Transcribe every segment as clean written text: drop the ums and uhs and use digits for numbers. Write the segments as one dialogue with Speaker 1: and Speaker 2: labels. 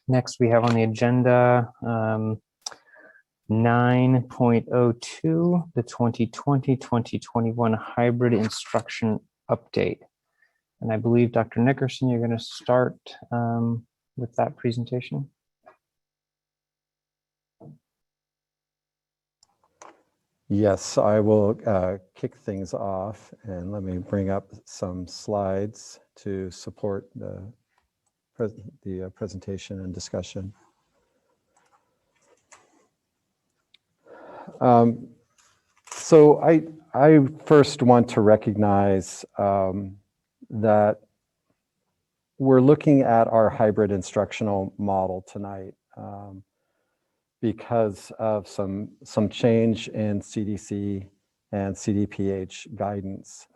Speaker 1: Next, we have on the agenda 9.02, the 2020-2021 hybrid instruction update. And I believe, Dr. Nickerson, you're going to start with that presentation.
Speaker 2: Yes, I will kick things off, and let me bring up some slides to support the presentation and discussion. So I first want to recognize that we're looking at our hybrid instructional model tonight because of some change in CDC and CDPH guidance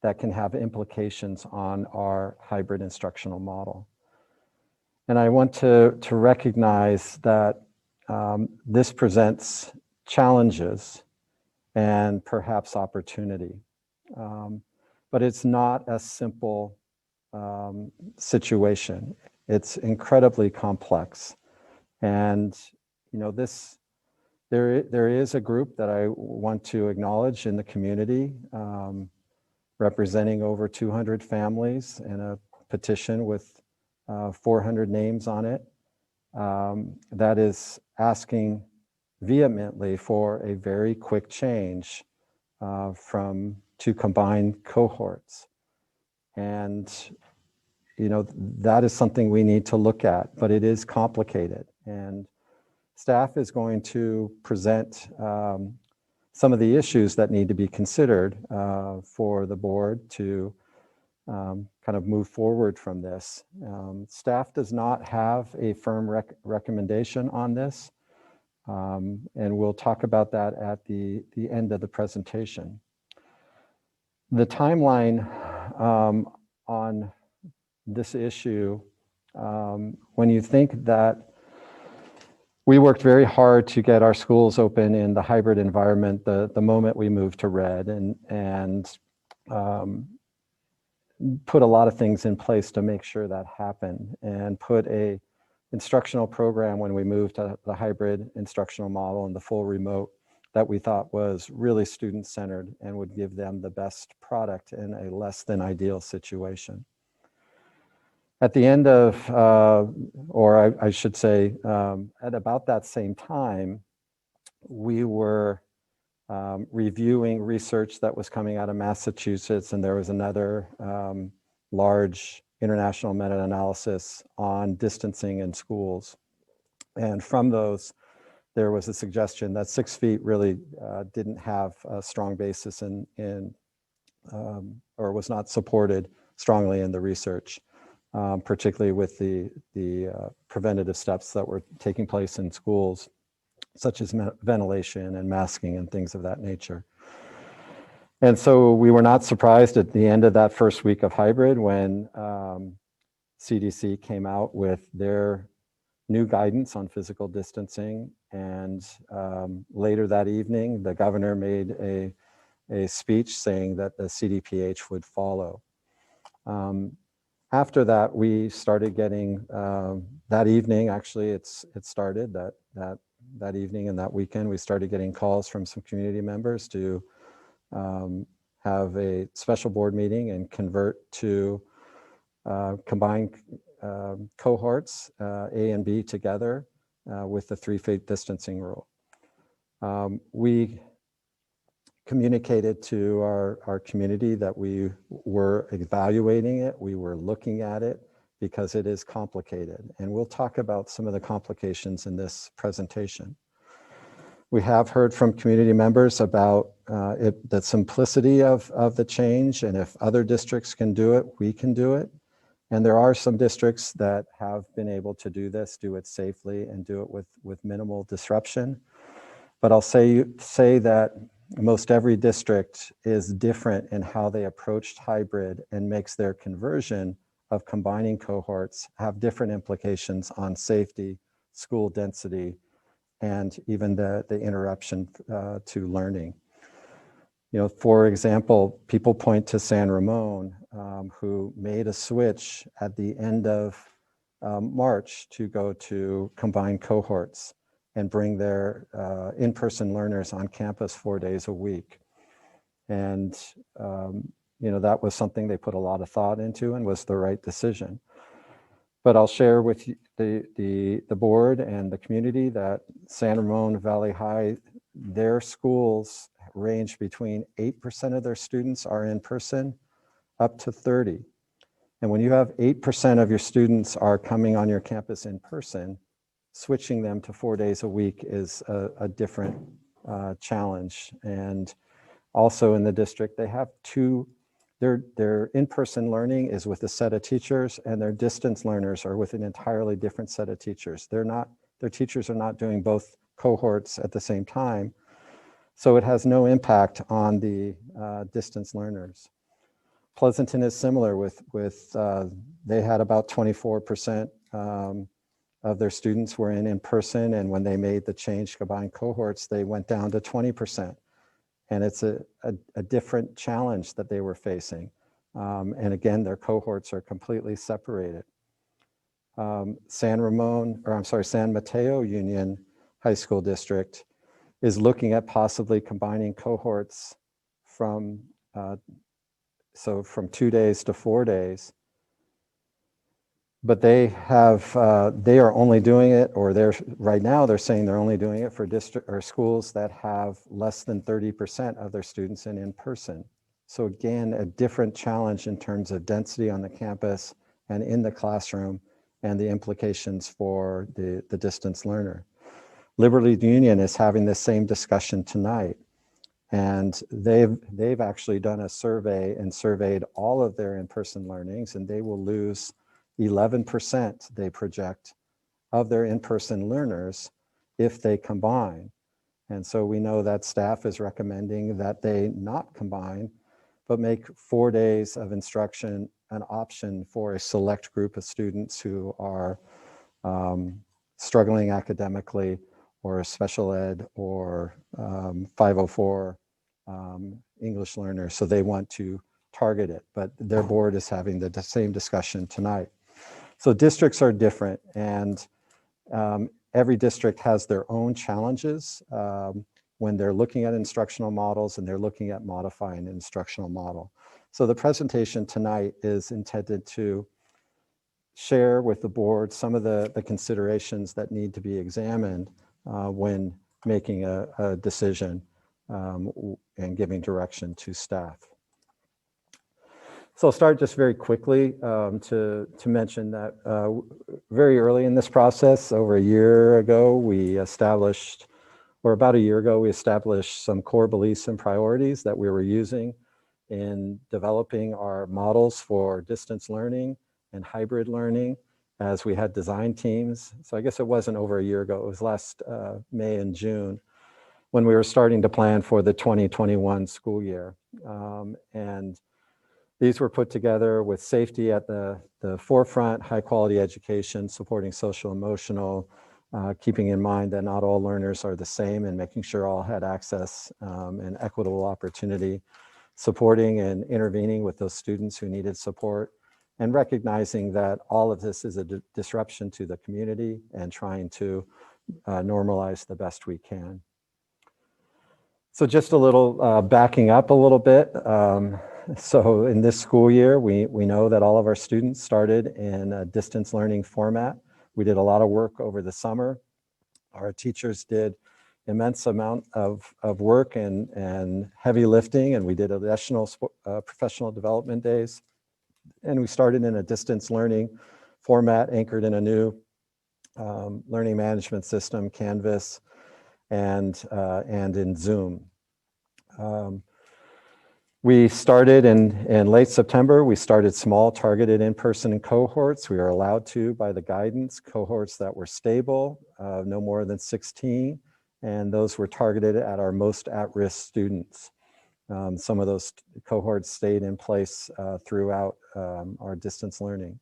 Speaker 2: that can have implications on our hybrid instructional model. And I want to recognize that this presents challenges and perhaps opportunity. But it's not a simple situation. It's incredibly complex. And you know, there is a group that I want to acknowledge in the community, representing over 200 families in a petition with 400 names on it, that is asking vehemently for a very quick change to combined cohorts. And you know, that is something we need to look at, but it is complicated. And staff is going to present some of the issues that need to be considered for the board to kind of move forward from this. Staff does not have a firm recommendation on this, and we'll talk about that at the end of the presentation. The timeline on this issue, when you think that we worked very hard to get our schools open in the hybrid environment the moment we moved to red, and put a lot of things in place to make sure that happened, and put a instructional program when we moved to the hybrid instructional model and the full remote that we thought was really student-centered and would give them the best product in a less than ideal situation. At the end of, or I should say, at about that same time, we were reviewing research that was coming out of Massachusetts, and there was another large international meta-analysis on distancing in schools. And from those, there was a suggestion that 6 feet really didn't have a strong basis in or was not supported strongly in the research. Particularly with the preventative steps that were taking place in schools, such as ventilation and masking and things of that nature. And so we were not surprised at the end of that first week of hybrid when CDC came out with their new guidance on physical distancing. And later that evening, the governor made a speech saying that the CDPH would follow. After that, we started getting, that evening, actually it started that evening and that weekend, we started getting calls from some community members to have a special board meeting and convert to combined cohorts, A and B together with the 3 feet distancing rule. We communicated to our community that we were evaluating it, we were looking at it, because it is complicated. And we'll talk about some of the complications in this presentation. We have heard from community members about the simplicity of the change, and if other districts can do it, we can do it. And there are some districts that have been able to do this, do it safely, and do it with minimal disruption. But I'll say that most every district is different in how they approached hybrid, and makes their conversion of combining cohorts have different implications on safety, school density, and even the interruption to learning. You know, for example, people point to San Ramon, who made a switch at the end of March to go to combined cohorts and bring their in-person learners on campus 4 days a week. And, that was something they put a lot of thought into and was the right decision. But I'll share with you the board and the community that San Ramon Valley High, their schools range between 8% of their students are in person up to 30. And when you have 8% of your students are coming on your campus in person, switching them to 4 days a week is a different challenge. And also in the district, they have their in-person learning is with a set of teachers, and their distance learners are with an entirely different set of teachers. Their teachers are not doing both cohorts at the same time. So it has no impact on the distance learners. Pleasanton is similar with they had about 24% of their students were in person, and when they made the change to combined cohorts, they went down to 20%. And it's a different challenge that they were facing. And again, their cohorts are completely separated. San Mateo Union High School District is looking at possibly combining cohorts from 2 days to 4 days. But they are only doing it, or right now they're saying they're only doing it for district or schools that have less than 30% of their students in person. So again, a different challenge in terms of density on the campus and in the classroom and the implications for the distance learner. Liberty Union is having the same discussion tonight. And they've actually done a survey and surveyed all of their in-person learnings, and they will lose 11%, they project, of their in-person learners if they combine. And so we know that staff is recommending that they not combine, but make 4 days of instruction an option for a select group of students who are struggling academically, or special ed, or 504 English learners. So they want to target it, but their board is having the same discussion tonight. So districts are different, and every district has their own challenges when they're looking at instructional models and they're looking at modifying an instructional model. So the presentation tonight is intended to share with the board some of the considerations that need to be examined when making a decision and giving direction to staff. So I'll start just very quickly to mention that very early in this process, over a year ago, about a year ago, we established some core beliefs and priorities that we were using in developing our models for distance learning and hybrid learning as we had design teams. So I guess it wasn't over a year ago, it was last May and June when we were starting to plan for the 2021 school year. And these were put together with safety at the forefront, high quality education, supporting social emotional, keeping in mind that not all learners are the same, and making sure all had access and equitable opportunity, supporting and intervening with those students who needed support, and recognizing that all of this is a disruption to the community and trying to normalize the best we can. So just a little backing up a little bit. So in this school year, we know that all of our students started in a distance learning format. We did a lot of work over the summer. Our teachers did immense amount of work and heavy lifting, and we did additional professional development days. And we started in a distance learning format anchored in a new learning management system, Canvas, and in Zoom. We started in late September. We started small targeted in-person cohorts. We were allowed to, by the guidance, cohorts that were stable, no more than 16, and those were targeted at our most at-risk students. Some of those cohorts stayed in place throughout our distance learning.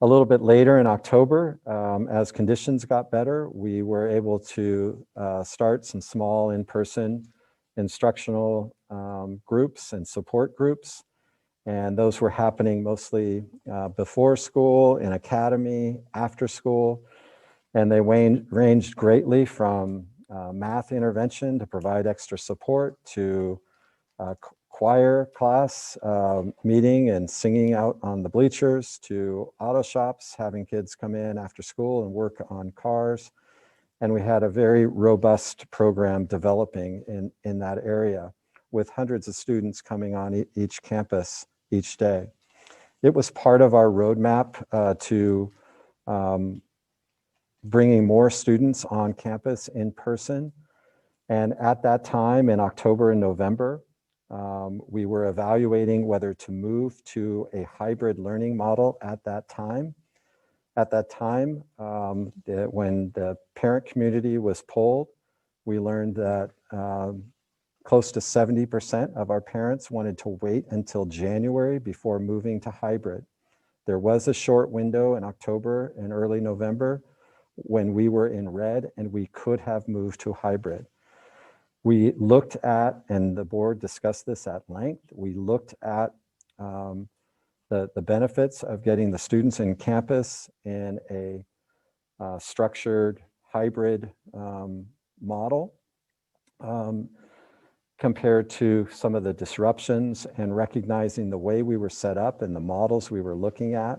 Speaker 2: A little bit later in October, as conditions got better, we were able to start some small in-person instructional groups and support groups. And those were happening mostly before school, in academy, after school. And they ranged greatly from math intervention to provide extra support to choir class meeting and singing out on the bleachers, to auto shops, having kids come in after school and work on cars. And we had a very robust program developing in that area with hundreds of students coming on each campus each day. It was part of our roadmap to bringing more students on campus in person. And at that time, in October and November, we were evaluating whether to move to a hybrid learning model at that time. At that time, when the parent community was polled, we learned that close to 70% of our parents wanted to wait until January before moving to hybrid. There was a short window in October and early November when we were in red and we could have moved to hybrid. We looked at, and the board discussed this at length, we looked at the benefits of getting the students in campus in a structured hybrid model compared to some of the disruptions, and recognizing the way we were set up and the models we were looking at,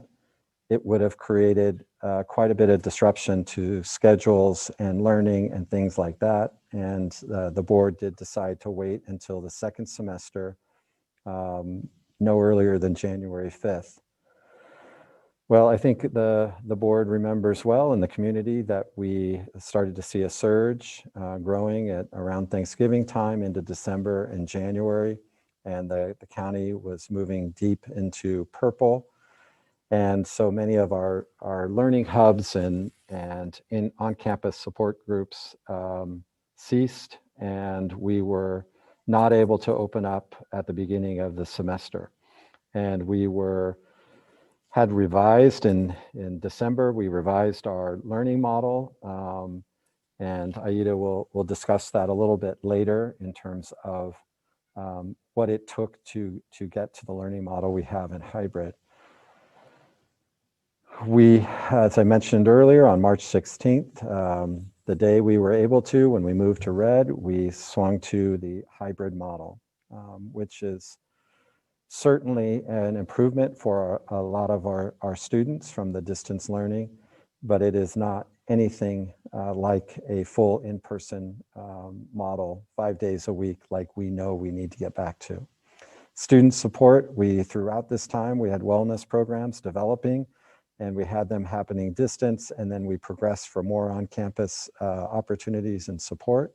Speaker 2: it would have created quite a bit of disruption to schedules and learning and things like that. And the board did decide to wait until the second semester, no earlier than January 5th. Well, I think the board remembers well in the community that we started to see a surge growing at around Thanksgiving time into December and January, and the county was moving deep into purple. And so many of our learning hubs and in on-campus support groups ceased, and we were not able to open up at the beginning of the semester. And we had revised in December, we revised our learning model, and Aida will discuss that a little bit later in terms of what it took to get to the learning model we have in hybrid. We, as I mentioned earlier, on March 16th, the day we were able to, when we moved to red, we swung to the hybrid model, which is certainly an improvement for a lot of our students from the distance learning, but it is not anything like a full in-person model 5 days a week like we know we need to get back to. Student support, throughout this time, we had wellness programs developing, and we had them happening distance, and then we progressed for more on-campus opportunities and support.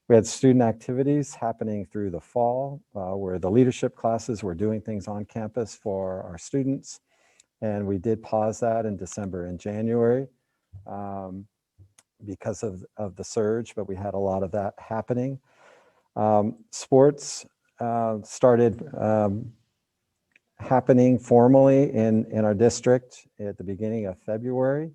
Speaker 2: We had student activities happening through the fall, where the leadership classes were doing things on campus for our students, and we did pause that in December and January because of the surge, but we had a lot of that happening. Sports started happening formally in our district at the beginning of February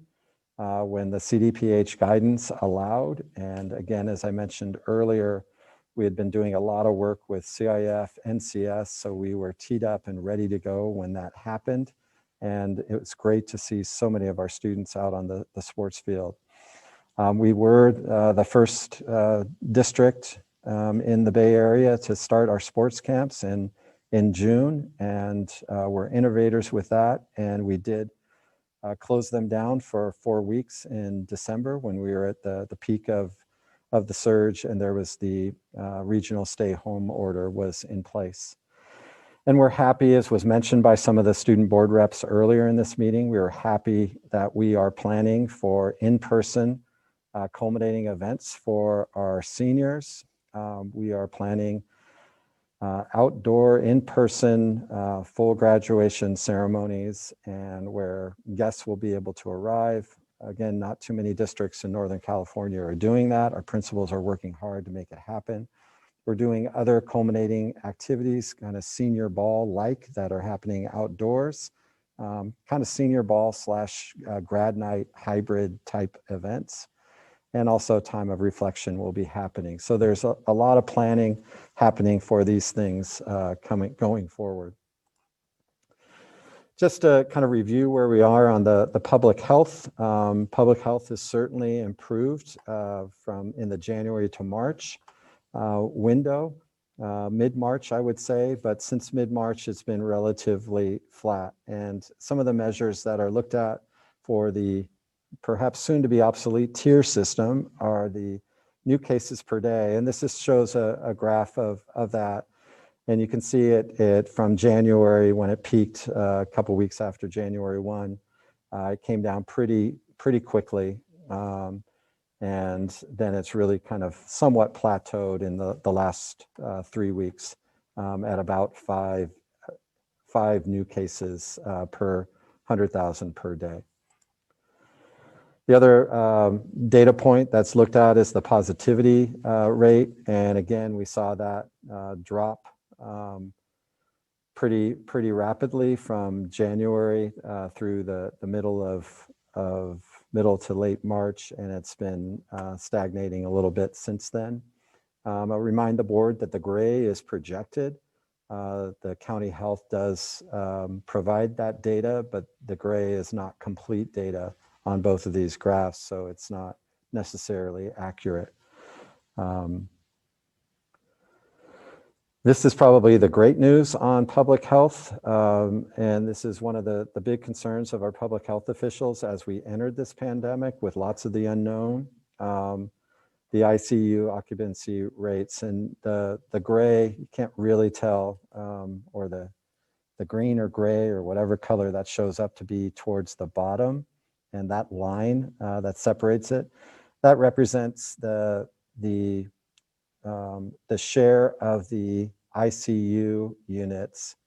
Speaker 2: when the CDPH guidance allowed. And again, as I mentioned earlier, we had been doing a lot of work with CIF, NCS, so we were teed up and ready to go when that happened. And it was great to see so many of our students out on the sports field. We were the first district in the Bay Area to start our sports camps in June, and we're innovators with that. And we did close them down for 4 weeks in December when we were at the peak of the surge, and there was the regional stay-home order was in place. And we're happy, as was mentioned by some of the student board reps earlier in this meeting, we are happy that we are planning for in-person culminating events for our seniors. We are planning outdoor, in-person, full graduation ceremonies, and where guests will be able to arrive. Again, not too many districts in Northern California are doing that. Our principals are working hard to make it happen. We're doing other culminating activities, kind of senior ball-like, that are happening outdoors, kind of senior ball / grad night hybrid type events. And also time of reflection will be happening. So there's a lot of planning happening for these things going forward. Just to kind of review where we are on the public health. Public health has certainly improved from in the January to March window, mid-March, I would say, but since mid-March, it's been relatively flat. And some of the measures that are looked at for the perhaps soon to be obsolete tier system are the new cases per day. And this just shows a graph of that. And you can see it from January when it peaked a couple weeks after January 1. It came down pretty quickly. And then it's really kind of somewhat plateaued in the last 3 weeks at about five new cases per 100,000 per day. The other data point that's looked at is the positivity rate. And again, we saw that drop pretty rapidly from January through the middle to late March, and it's been stagnating a little bit since then. I'll remind the board that the gray is projected. The county health does provide that data, but the gray is not complete data on both of these graphs, so it's not necessarily accurate. This is probably the great news on public health, and this is one of the big concerns of our public health officials as we entered this pandemic with lots of the unknown. The ICU occupancy rates, and the gray, you can't really tell, or the green or gray or whatever color that shows up to be towards the bottom, and that line that separates it, that represents the share of the ICU units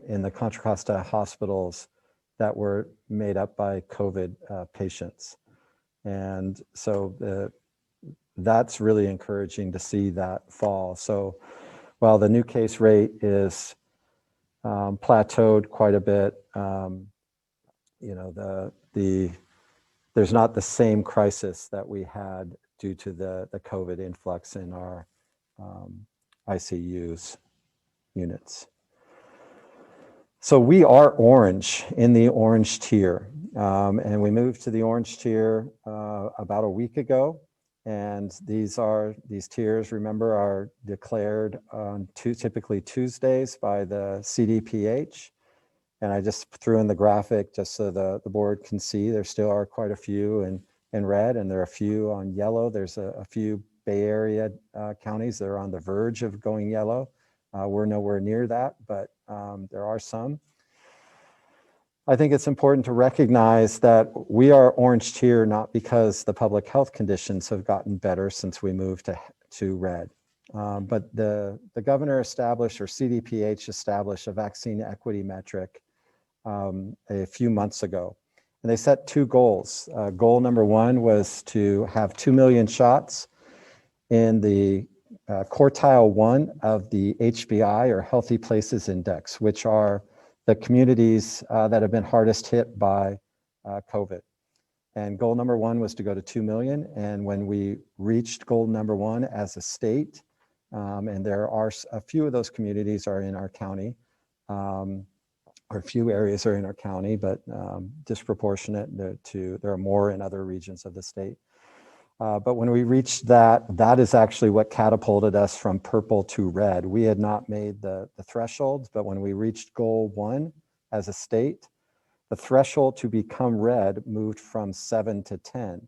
Speaker 2: in the Contra Costa hospitals that were made up by COVID patients. And so that's really encouraging to see that fall. So while the new case rate is plateaued quite a bit, you know, there's not the same crisis that we had due to the COVID influx in our ICUs units. So we are orange, in the orange tier, and we moved to the orange tier about a week ago. And these tiers, remember, are declared on typically Tuesdays by the CDPH. And I just threw in the graphic just so the board can see. There still are quite a few in red, and there are a few on yellow. There's a few Bay Area counties that are on the verge of going yellow. We're nowhere near that, but there are some. I think it's important to recognize that we are orange tier not because the public health conditions have gotten better since we moved to red, but the governor established, or CDPH established, a vaccine equity metric a few months ago. And they set two goals. Goal number one was to have 2 million shots in the quartile 1 of the HBI, or Healthy Places Index, which are the communities that have been hardest hit by COVID. And goal number 1 was to go to 2 million. And when we reached goal number 1 as a state, and there are a few of those communities are in our county, or a few areas are in our county, but disproportionate to, there are more in other regions of the state. But when we reached that is actually what catapulted us from purple to red. We had not made the thresholds, but when we reached goal 1 as a state, the threshold to become red moved from 7 to 10.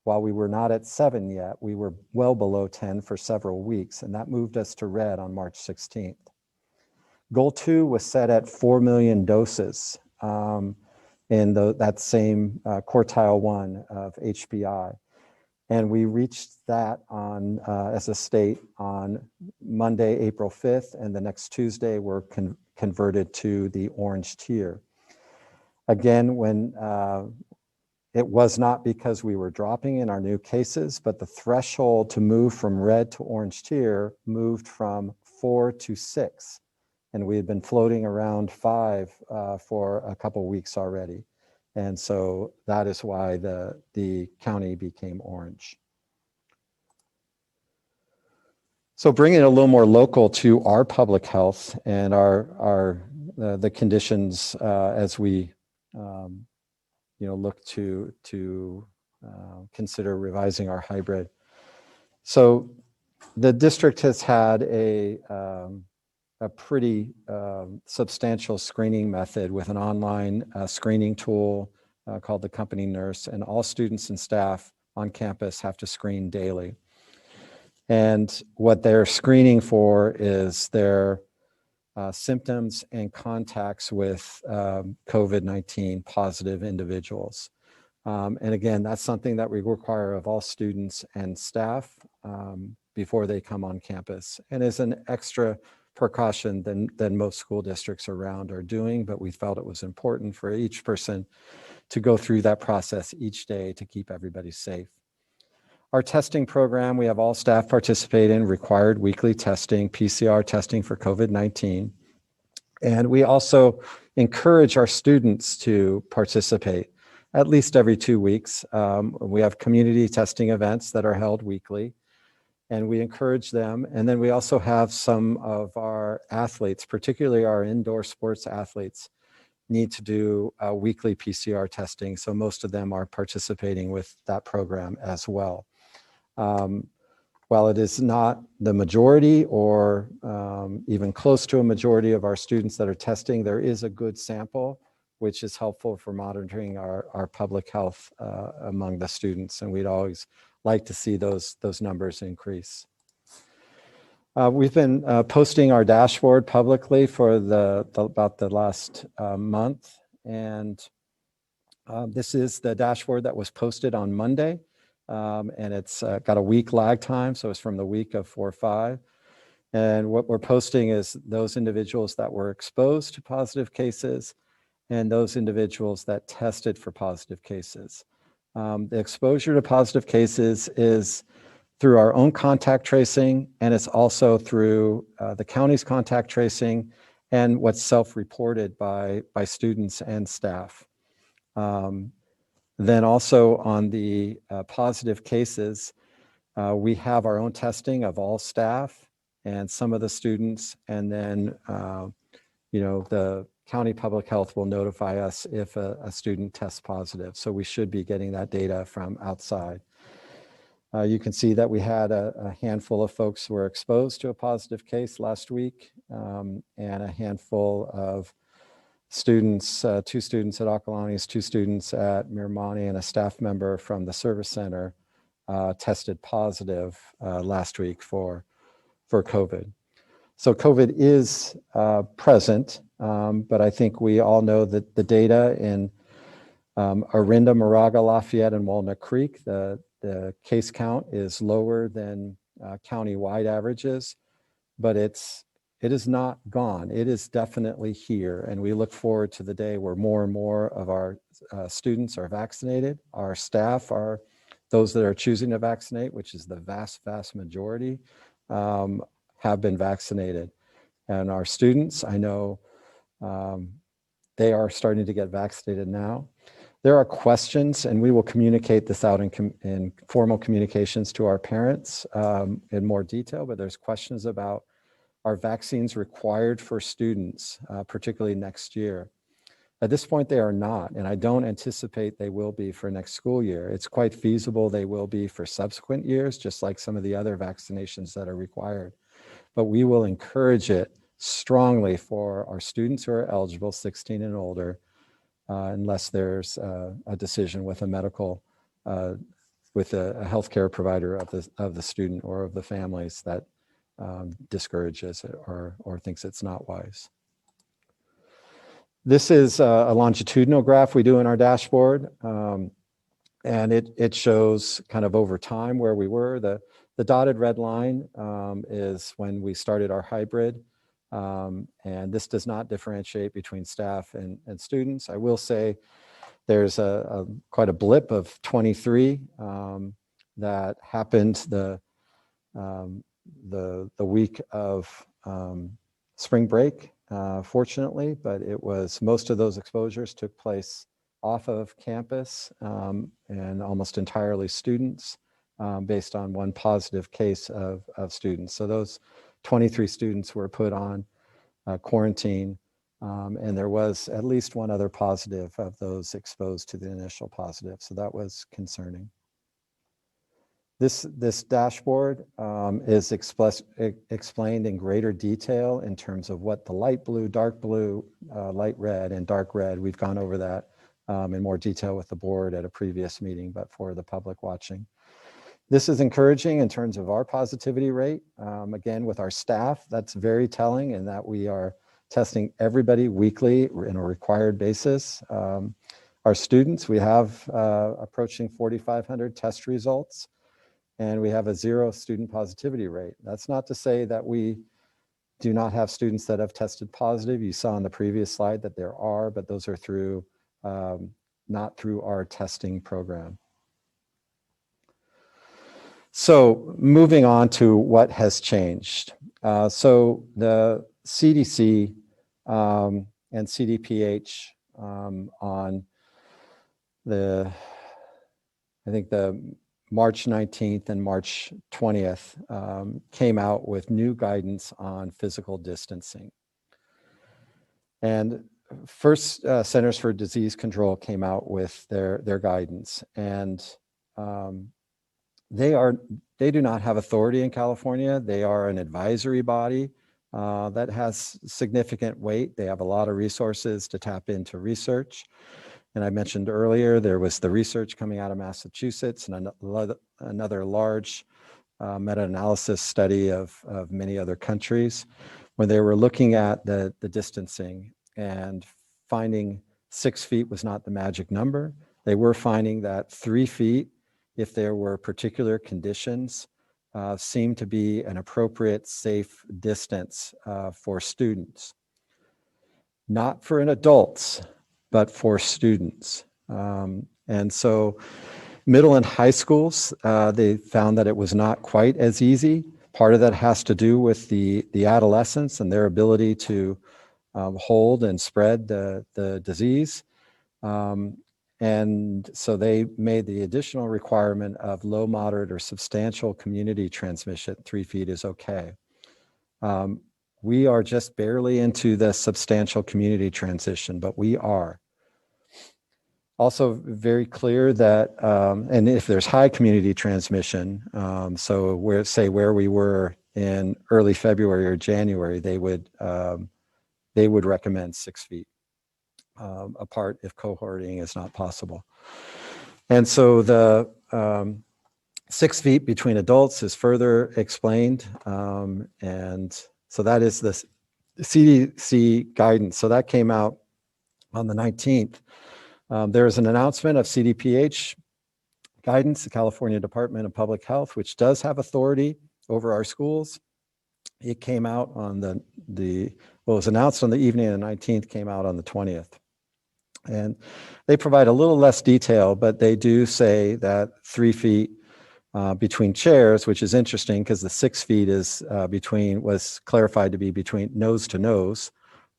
Speaker 2: While we were not at 7 yet, we were well below 10 for several weeks, and that moved us to red on March 16th. Goal 2 was set at 4 million doses in that same quartile 1 of HBI. And we reached that on as a state on Monday, April 5th, and the next Tuesday we're converted to the orange tier. Again, when it was not because we were dropping in our new cases, but the threshold to move from red to orange tier moved from 4 to 6. And we had been floating around 5 for a couple weeks already. And so that is why the county became orange. So bringing it a little more local to our public health and our the conditions as we look to consider revising our hybrid. So the district has had a pretty substantial screening method with an online screening tool called the Company Nurse, and all students and staff on campus have to screen daily. And what they're screening for is their symptoms and contacts with COVID-19 positive individuals. And again, that's something that we require of all students and staff before they come on campus, and is an extra precaution than most school districts around are doing, but we felt it was important for each person to go through that process each day to keep everybody safe. Our testing program, we have all staff participate in required weekly testing, PCR testing for COVID-19. And we also encourage our students to participate at least every 2 weeks. We have community testing events that are held weekly, and we encourage them. And then we also have some of our athletes, particularly our indoor sports athletes, need to do weekly PCR testing. So most of them are participating with that program as well. While it is not the majority or even close to a majority of our students that are testing, there is a good sample, which is helpful for monitoring our public health among the students. And we'd always like to see those numbers increase. We've been posting our dashboard publicly for about the last month. And this is the dashboard that was posted on Monday. And it's got a week lag time, so it's from the week of 4/5. And what we're posting is those individuals that were exposed to positive cases and those individuals that tested for positive cases. The exposure to positive cases is through our own contact tracing, and it's also through the county's contact tracing and what's self-reported by students and staff. Then also on the positive cases, we have our own testing of all staff and some of the students, and then the county public health will notify us if a student tests positive. So we should be getting that data from outside. You can see that we had a handful of folks who were exposed to a positive case last week, and a handful of students, 2 students at Acalanes, 2 students at Miramani, and a staff member from the service center tested positive last week for COVID. So COVID is present, but I think we all know that the data in Orinda, Moraga, Lafayette, and Walnut Creek, the case count is lower than county-wide averages, but it is not gone. It is definitely here, and we look forward to the day where more and more of our students are vaccinated. Our staff are those that are choosing to vaccinate, which is the vast, vast majority, have been vaccinated. And our students, I know they are starting to get vaccinated now. There are questions, and we will communicate this out in formal communications to our parents in more detail, but there's questions about, are vaccines required for students, particularly next year? At this point, they are not, and I don't anticipate they will be for next school year. It's quite feasible they will be for subsequent years, just like some of the other vaccinations that are required. But we will encourage it strongly for our students who are eligible, 16 and older, unless there's a decision with a medical, with a healthcare provider of the student or of the families that discourages it or thinks it's not wise. This is a longitudinal graph we do in our dashboard, and it shows kind of over time where we were. The dotted red line is when we started our hybrid, and this does not differentiate between staff and students. I will say there's quite a blip of 23 that happened the week of spring break, fortunately, but it was, most of those exposures took place off of campus and almost entirely students based on one positive case of students. So those 23 students were put on quarantine And there was at least one other positive of those exposed to the initial positive. So that was concerning. This dashboard is explained in greater detail in terms of what the light blue, dark blue, light red, and dark red. We've gone over that in more detail with the board at a previous meeting, but for the public watching. This is encouraging in terms of our positivity rate. Again, with our staff, that's very telling in that we are testing everybody weekly in a required basis. Our students, we have approaching 4,500 test results, and we have a 0 student positivity rate. That's not to say that we do not have students that have tested positive. You saw on the previous slide that there are, but those are through not through our testing program. So moving on to what has changed. So the CDC and CDPH on the, I think the March 19th and March 20th came out with new guidance on physical distancing. And first, Centers for Disease Control came out with their guidance, and they do not have authority in California. They are an advisory body that has significant weight. They have a lot of resources to tap into research. And I mentioned earlier, there was the research coming out of Massachusetts and another large meta-analysis study of many other countries when they were looking at the distancing and finding 6 feet was not the magic number. They were finding that 3 feet, if there were particular conditions, seemed to be an appropriate, safe distance for students. Not for an adults, but for students. And so middle and high schools, they found that it was not quite as easy. Part of that has to do with the adolescents and their ability to hold and spread the disease. And so they made the additional requirement of low, moderate, or substantial community transmission. 3 feet is okay. We are just barely into the substantial community transition, but we are. Also very clear that, and if there's high community transmission, so where we were in early February or January, they would recommend 6 feet apart if cohorting is not possible. And so the 6 feet between adults is further explained. And so that is the CDC guidance. So that came out on the 19th. There is an announcement of CDPH guidance, the California Department of Public Health, which does have authority over our schools. It came out on what was announced on the evening of the 19th, came out on the 20th. And they provide a little less detail, but they do say that 3 feet between chairs, which is interesting because the 6 feet is was clarified to be between nose to nose.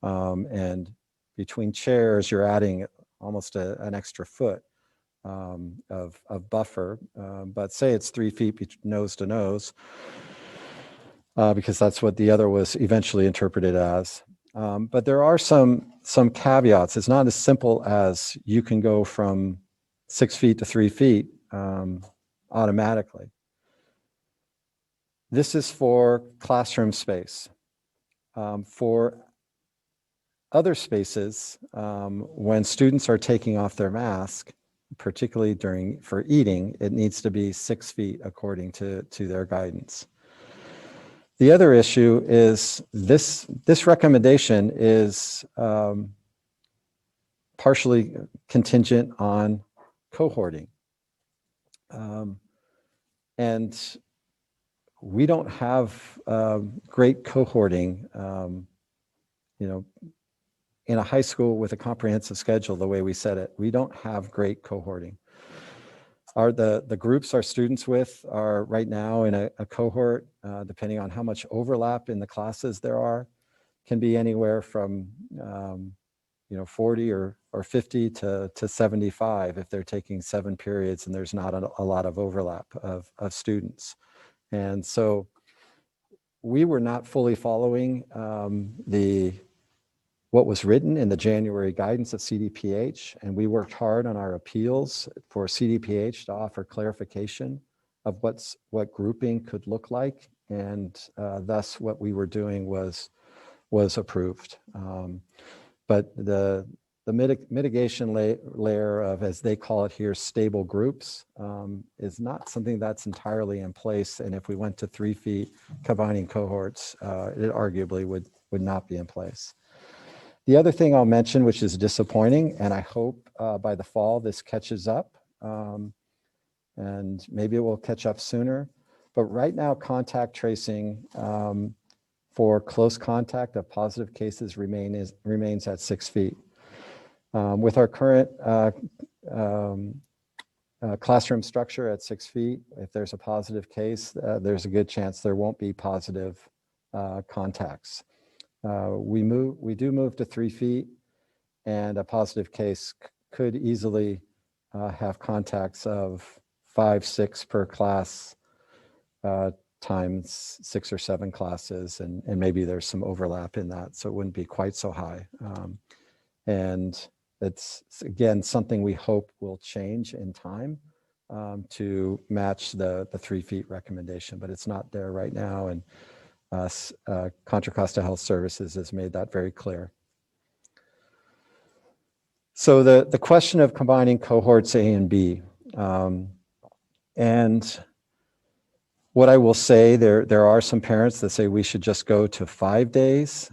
Speaker 2: And between chairs, you're adding almost an extra foot of buffer. But say it's 3 feet nose to nose, because that's what the other was eventually interpreted as. But there are some caveats. It's not as simple as you can go from 6 feet to 3 feet automatically. This is for classroom space. For other spaces, when students are taking off their mask, particularly for eating, it needs to be 6 feet according to their guidance. The other issue is this recommendation is partially contingent on cohorting. And we don't have great cohorting, in a high school with a comprehensive schedule, the way we said it. We don't have great cohorting. The groups our students with are right now in a cohort, depending on how much overlap in the classes there are, can be anywhere from 40 or 50 to 75 if they're taking 7 periods and there's not a lot of overlap of students. And so we were not fully following the what was written in the January guidance of CDPH, and we worked hard on our appeals for CDPH to offer clarification of what grouping could look like, and thus what we were doing was approved. But the mitigation layer of, as they call it here, stable groups is not something that's entirely in place. And if we went to 3 feet combining cohorts, it arguably would not be in place. The other thing I'll mention, which is disappointing, and I hope by the fall this catches up, and maybe it will catch up sooner. But right now, contact tracing for close contact of positive cases remains at 6 feet. With our current classroom structure at 6 feet, if there's a positive case, there's a good chance there won't be positive contacts. We do move to 3 feet, and a positive case could easily have contacts of 5, 6 per class times 6 or 7 classes, and maybe there's some overlap in that, so it wouldn't be quite so high. And it's, again, something we hope will change in time to match the 3 feet recommendation, but it's not there right now, and Contra Costa Health Services has made that very clear. So the question of combining cohorts A and B, and what I will say, there are some parents that say we should just go to 5 days.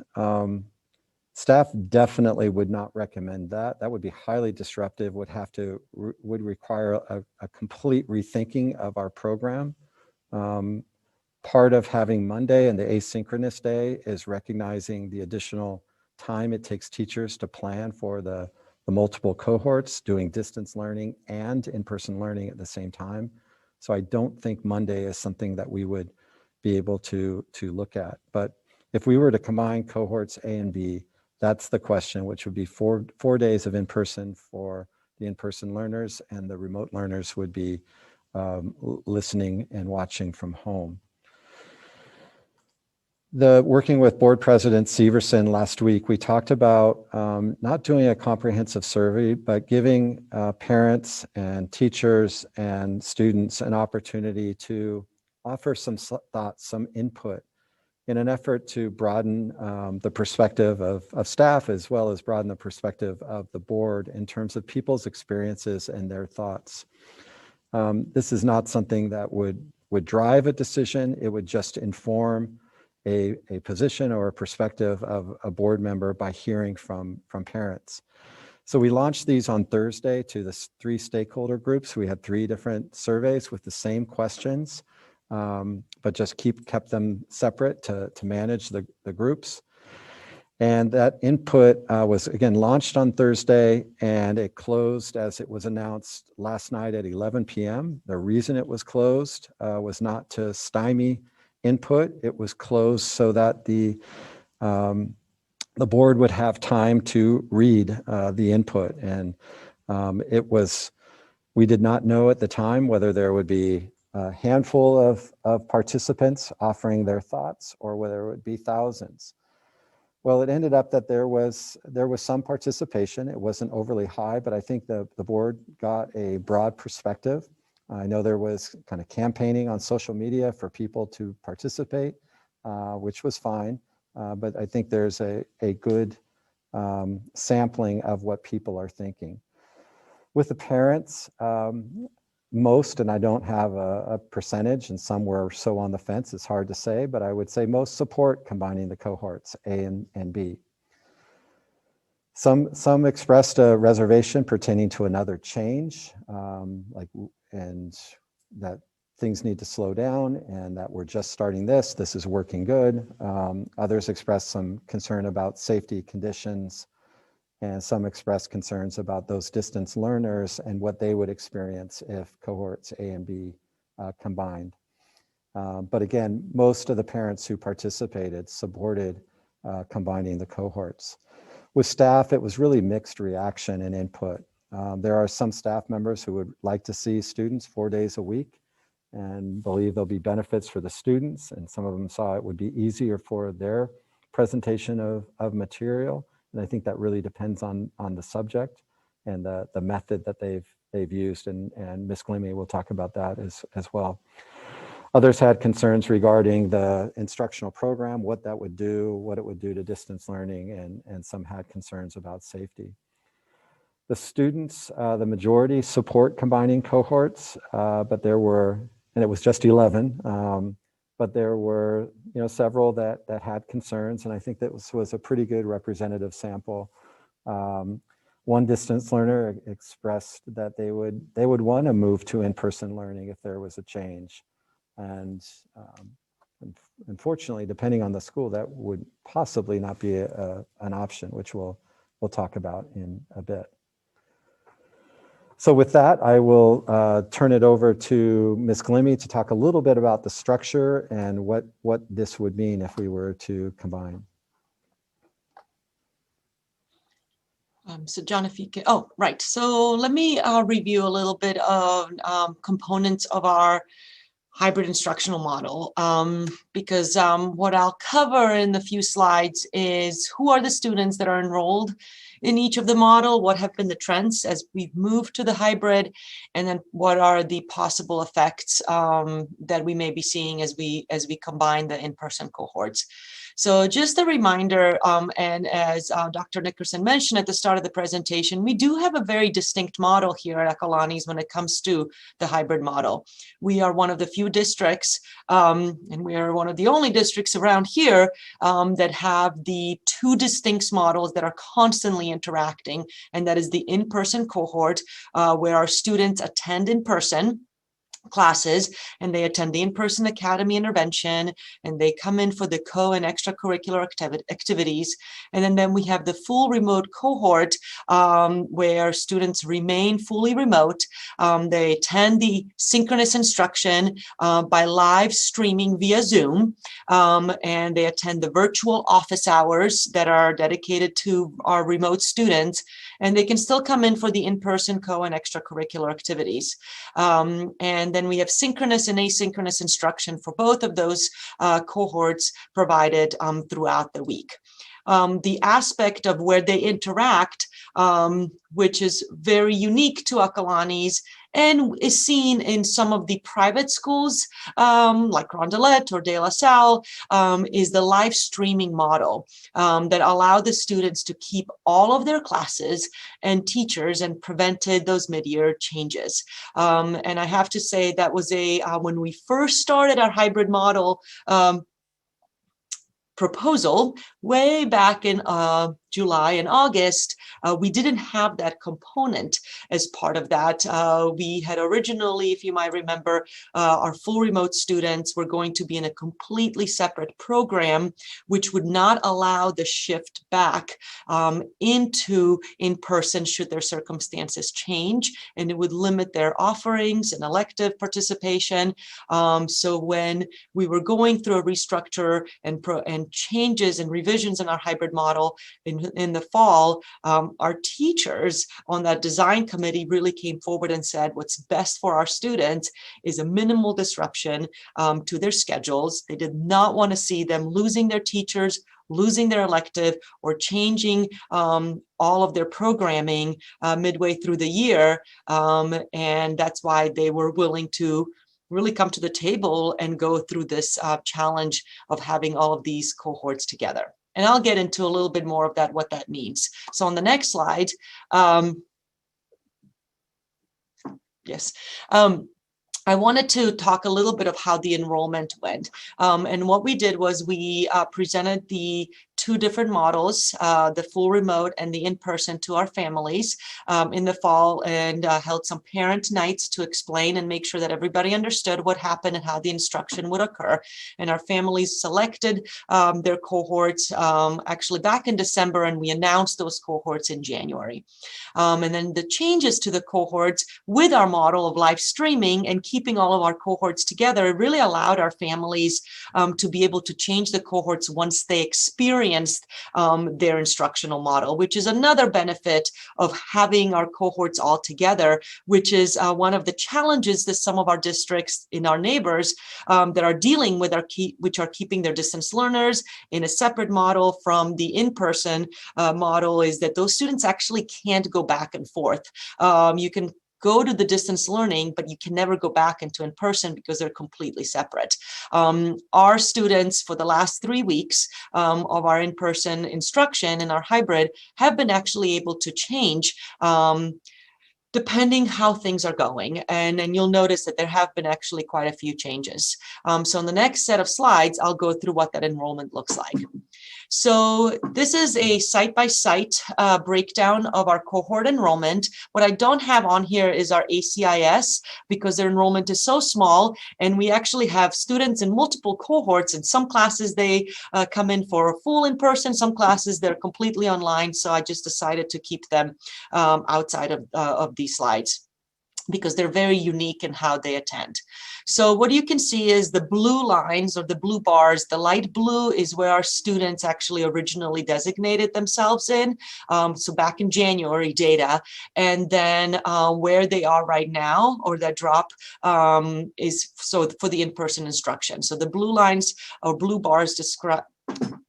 Speaker 2: Staff definitely would not recommend that. That would be highly disruptive, would require a complete rethinking of our program. Part of having Monday and the asynchronous day is recognizing the additional time it takes teachers to plan for the multiple cohorts, doing distance learning and in-person learning at the same time. So I don't think Monday is something that we would be able to look at. But if we were to combine cohorts A and B, that's the question, which would be four days of in-person for the in-person learners, and the remote learners would be listening and watching from home. Working with Board President Severson last week, we talked about not doing a comprehensive survey, but giving parents and teachers and students an opportunity to offer some thoughts, some input, in an effort to broaden the perspective of staff, as well as broaden the perspective of the board in terms of people's experiences and their thoughts. This is not something that would drive a decision. It would just inform a position or a perspective of a board member by hearing from parents. So we launched these on Thursday to the 3 stakeholder groups. We had 3 different surveys with the same questions, but just kept them separate to manage the groups. And that input was, again, launched on Thursday, and it closed, as it was announced last night, at 11 p.m. The reason it was closed was not to stymie input. It was closed so that the board would have time to read the input. And we did not know at the time whether there would be a handful of participants offering their thoughts or whether it would be thousands. Well, it ended up that there was some participation. It wasn't overly high, but I think the board got a broad perspective. I know there was kind of campaigning on social media for people to participate, which was fine, but I think there's a good sampling of what people are thinking. With the parents, most, and I don't have a percentage, and some were so on the fence, it's hard to say, but I would say most support combining the cohorts A and B. Some expressed a reservation pertaining to another change, and that things need to slow down, and that we're just starting this is working good. Others expressed some concern about safety conditions, and some expressed concerns about those distance learners and what they would experience if cohorts A and B combined. But again, most of the parents who participated supported combining the cohorts. With staff, it was really mixed reaction and input. There are some staff members who would like to see students 4 days a week and believe there'll be benefits for the students, and some of them saw it would be easier for their presentation of material And I think that really depends on the subject and the method that they've used. And Ms. Glimmy will talk about that as well. Others had concerns regarding the instructional program, what that would do, what it would do to distance learning, and some had concerns about safety. The students, the majority support combining cohorts, but there were, and it was just 11, but there were several that had concerns, and I think that was a pretty good representative sample. One distance learner expressed that they would want to move to in-person learning if there was a change. And unfortunately, depending on the school, that would possibly not be an option, which we'll talk about in a bit. So with that, I will turn it over to Ms. Glimmy to talk a little bit about the structure and what this would mean if we were to combine.
Speaker 3: So John, if you can, oh, right. So let me review a little bit of components of our hybrid instructional model, because what I'll cover in the few slides is who are the students that are enrolled in each of the model, what have been the trends as we've moved to the hybrid, and then what are the possible effects that we may be seeing as we combine the in-person cohorts. So just a reminder, and as Dr. Nickerson mentioned at the start of the presentation, we do have a very distinct model here at Acalanes when it comes to the hybrid model. We are one of the few districts, and we are one of the only districts around here that have the two distinct models that are constantly interacting, and that is the in-person cohort where our students attend in person classes, and they attend the in-person academy intervention, and they come in for the and extracurricular activities. And then we have the full remote cohort where students remain fully remote. They attend the synchronous instruction by live streaming via Zoom, and they attend the virtual office hours that are dedicated to our remote students, and they can still come in for the in-person and extracurricular activities. And then we have synchronous and asynchronous instruction for both of those cohorts provided throughout the week. The aspect of where they interact, which is very unique to Acalanes and is seen in some of the private schools like Rondelet or De La Salle, is the live streaming model that allowed the students to keep all of their classes and teachers and prevented those mid-year changes. And I have to say that was when we first started our hybrid model proposal way back in July and August, we didn't have that component as part of that. We had originally, if you might remember, our full remote students were going to be in a completely separate program, which would not allow the shift back into in-person should their circumstances change, and it would limit their offerings and elective participation. So when we were going through a restructure and changes and revisions in our hybrid model in the fall, our teachers on that design committee really came forward and said what's best for our students is a minimal disruption to their schedules. They did not want to see them losing their teachers, losing their elective, or changing all of their programming midway through the year. And that's why they were willing to really come to the table and go through this challenge of having all of these cohorts together. And I'll get into a little bit more of that, what that means. So on the next slide, yes. I wanted to talk a little bit of how the enrollment went. And what we did was we presented the two different models, the full remote and the in-person, to our families in the fall, and held some parent nights to explain and make sure that everybody understood what happened and how the instruction would occur. And our families selected their cohorts actually back in December, and we announced those cohorts in January. And then the changes to the cohorts with our model of live streaming and keeping all of our cohorts together really allowed our families to be able to change the cohorts once they experience enhanced their instructional model, which is another benefit of having our cohorts all together, which is one of the challenges that some of our districts in our neighbors that are dealing with which are keeping their distance learners in a separate model from the in-person model, is that those students actually can't go back and forth. You can go to the distance learning, but you can never go back into in-person because they're completely separate. Our students for the last 3 weeks of our in-person instruction in our hybrid have been actually able to change depending how things are going. And then you'll notice that there have been actually quite a few changes. So in the next set of slides, I'll go through what that enrollment looks like. So this is a site-by-site breakdown of our cohort enrollment. What I don't have on here is our ACIS because their enrollment is so small, and we actually have students in multiple cohorts. In some classes, they come in for a full in-person, some classes they're completely online. So I just decided to keep them outside of these slides because they're very unique in how they attend. So what you can see is the blue lines or the blue bars. The light blue is where our students actually originally designated themselves in. So back in January data, and then where they are right now, or that drop is so for the in-person instruction. So the blue lines or blue bars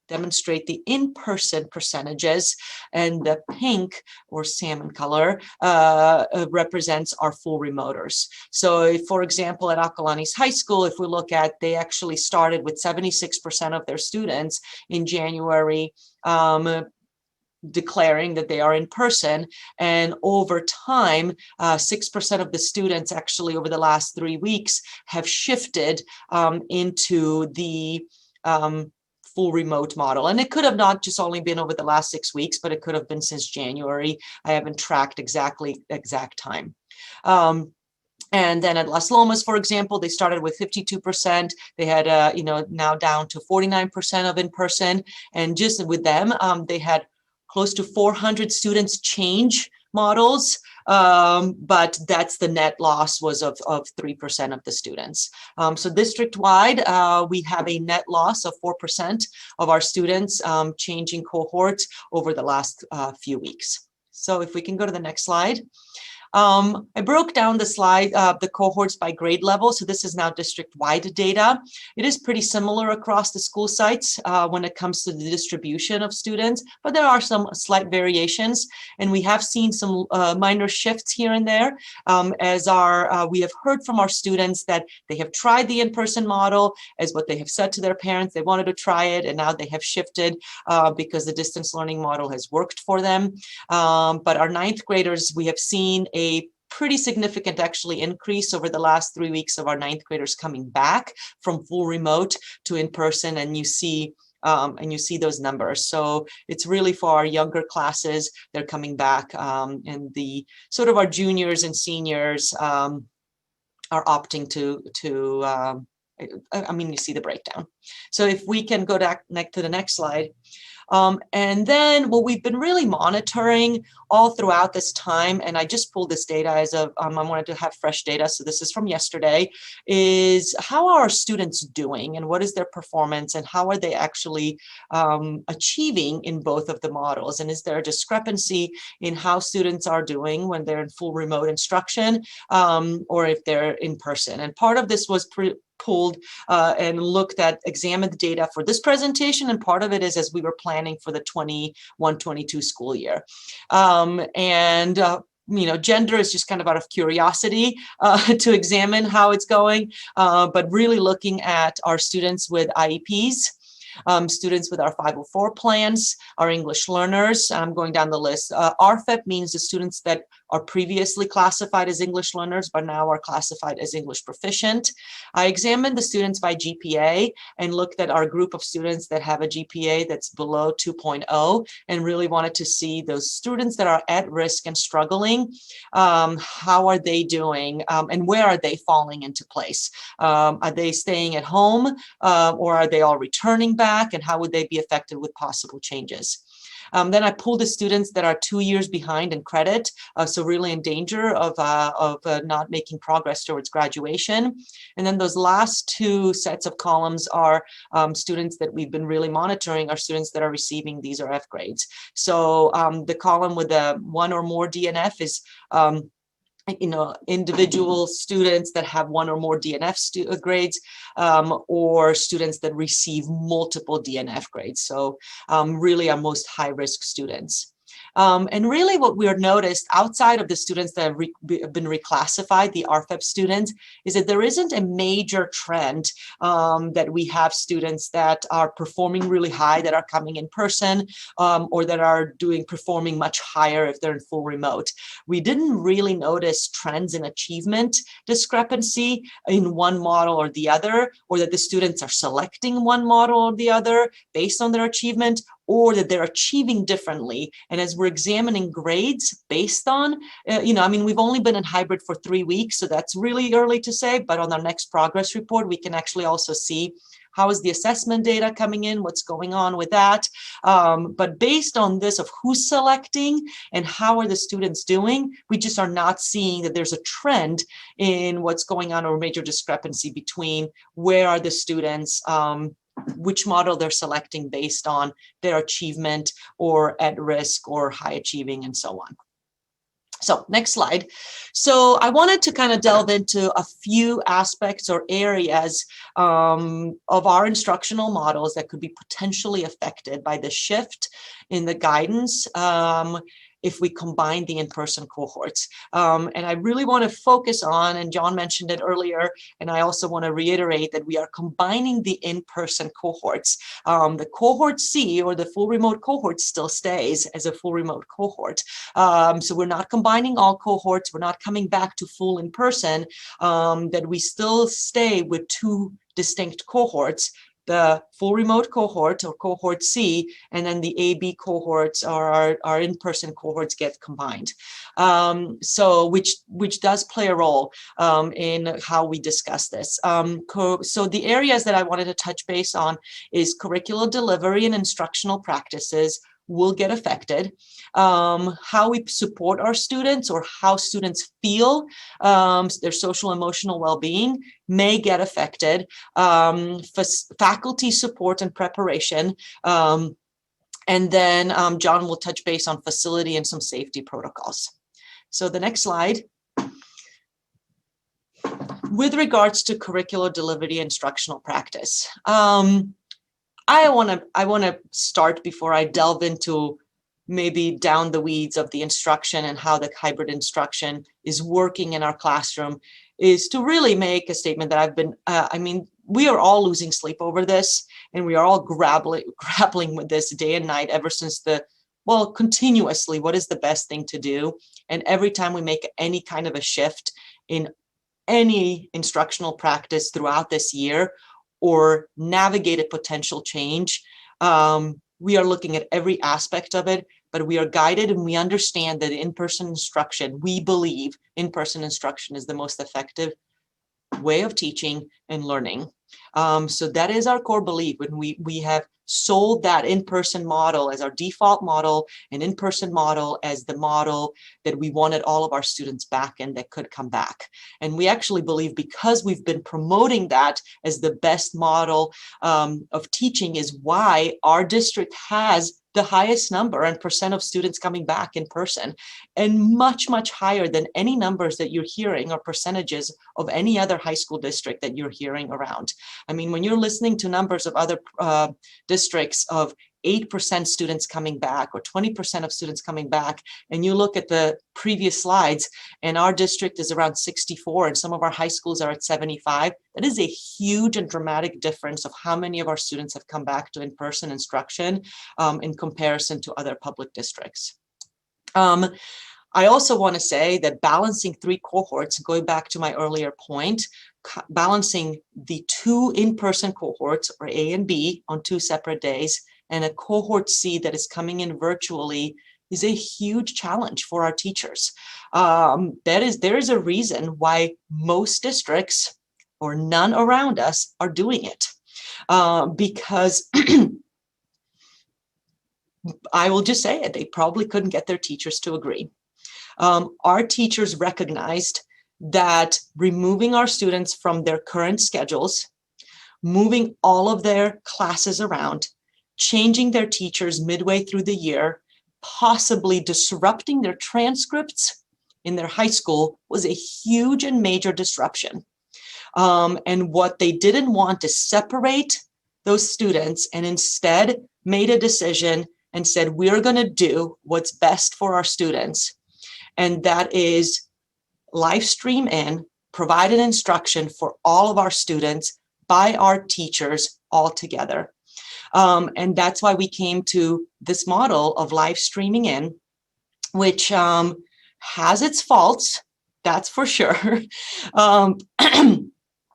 Speaker 3: demonstrate the in-person percentages, and the pink or salmon color represents our full remoters. So if, for example, at Acalanes High School, if we look at, they actually started with 76% of their students in January declaring that they are in person, and over time 6% of the students actually over the last 3 weeks have shifted into the full remote model. And it could have not just only been over the last 6 weeks, but it could have been since January. I haven't tracked exact time. And then at Las Lomas, for example, they started with 52%. They had, now down to 49% of in-person. And just with them, they had close to 400 students change models, but that's the net loss was of 3% of the students. So district-wide, we have a net loss of 4% of our students changing cohorts over the last few weeks. So if we can go to the next slide. I broke down the slide, the cohorts by grade level. So this is now district-wide data. It is pretty similar across the school sites when it comes to the distribution of students, but there are some slight variations, and we have seen some minor shifts here and there as we have heard from our students that they have tried the in-person model as what they have said to their parents. They wanted to try it, and now they have shifted because the distance learning model has worked for them. But our 9th graders, we have seen a pretty significant actually increase over the last 3 weeks of our 9th graders coming back from full remote to in-person, and you see those numbers. So it's really for our younger classes, they're coming back, and the sort of our juniors and seniors are opting to you see the breakdown. So if we can go back to the next slide. And then what we've been really monitoring all throughout this time, and I just pulled this data as of, I wanted to have fresh data, so this is from yesterday, is how are our students doing and what is their performance and how are they actually achieving in both of the models? And is there a discrepancy in how students are doing when they're in full remote instruction or if they're in person? And part of this was pulled and examined the data for this presentation, and part of it is as we were planning for the 21-22 school year. Gender is just kind of out of curiosity to examine how it's going, but really looking at our students with IEPs, students with our 504 plans, our English learners. I'm going down the list. RFEP means the students that are previously classified as English learners, but now are classified as English proficient. I examined the students by GPA and looked at our group of students that have a GPA that's below 2.0 and really wanted to see those students that are at risk and struggling. How are they doing and where are they falling into place? Are they staying at home or are they all returning back, and how would they be affected with possible changes? Then I pulled the students that are 2 years behind in credit, so really in danger of not making progress towards graduation. And then those last two sets of columns are students that we've been really monitoring, are students that are receiving these or F grades. So the column with the 1 or more DNF is individual students that have 1 or more DNF grades, or students that receive multiple DNF grades. So really our most high-risk students. And really what we are noticed outside of the students that have been reclassified, the RFEP students, is that there isn't a major trend that we have students that are performing really high that are coming in person, or that are performing much higher if they're in full remote. We didn't really notice trends in achievement discrepancy in one model or the other, or that the students are selecting one model or the other based on their achievement, or that they're achieving differently. And as we're examining grades based on, we've only been in hybrid for 3 weeks, so that's really early to say, but on our next progress report, we can actually also see how is the assessment data coming in, what's going on with that. But based on this of who's selecting and how are the students doing, we just are not seeing that there's a trend in what's going on, or a major discrepancy between where are the students, which model they're selecting based on their achievement or at risk or high achieving and so on. So next slide. So I wanted to kind of delve into a few aspects or areas of our instructional models that could be potentially affected by the shift in the guidance if we combine the in-person cohorts. And I really want to focus on, and John mentioned it earlier, and I also want to reiterate that we are combining the in-person cohorts. The cohort C, or the full remote cohort, still stays as a full remote cohort. So we're not combining all cohorts, we're not coming back to full in-person, that we still stay with 2 distinct cohorts, the full remote cohort, or cohort C, and then the AB cohorts, or our in-person cohorts, get combined. So which does play a role in how we discuss this. So the areas that I wanted to touch base on is curricular delivery and instructional practices will get affected. How we support our students, or how students feel, their social emotional well-being, may get affected. Faculty support and preparation. And then John will touch base on facility and some safety protocols. So the next slide. With regards to curricular delivery, instructional practice, I want to start, before I delve into maybe down the weeds of the instruction and how the hybrid instruction is working in our classroom, is to really make a statement that I've been, we are all losing sleep over this, and we are all grappling with this day and night ever since continuously, what is the best thing to do? And every time we make any kind of a shift in any instructional practice throughout this year, or navigate a potential change, we are looking at every aspect of it, but we are guided, and we understand that in-person instruction, we believe in-person instruction is the most effective way of teaching and learning. So that is our core belief, when we have sold that in-person model as our default model, and in-person model as the model that we wanted all of our students back and that could come back. And we actually believe, because we've been promoting that as the best model of teaching, is why our district has the highest number and percent of students coming back in person, and much, much higher than any numbers that you're hearing, or percentages of any other high school district that you're hearing around. I mean, when you're listening to numbers of other districts of 8% students coming back, or 20% of students coming back, and you look at the previous slides, and our district is around 64, and some of our high schools are at 75, that is a huge and dramatic difference of how many of our students have come back to in-person instruction in comparison to other public districts. I also want to say that balancing 3 cohorts, going back to my earlier point, balancing the 2 in-person cohorts, or A and B, on 2 separate days, and a cohort C that is coming in virtually, is a huge challenge for our teachers. There is a reason why most districts, or none around us, are doing it, because I will just say it, they probably couldn't get their teachers to agree. Our teachers recognized that removing our students from their current schedules, moving all of their classes around, changing their teachers midway through the year, possibly disrupting their transcripts in their high school was a huge and major disruption. And what they didn't want to separate those students, and instead made a decision and said, we're going to do what's best for our students. And that is live stream in, provide an instruction for all of our students by our teachers all together. And that's why we came to this model of live streaming in, which has its faults, that's for sure.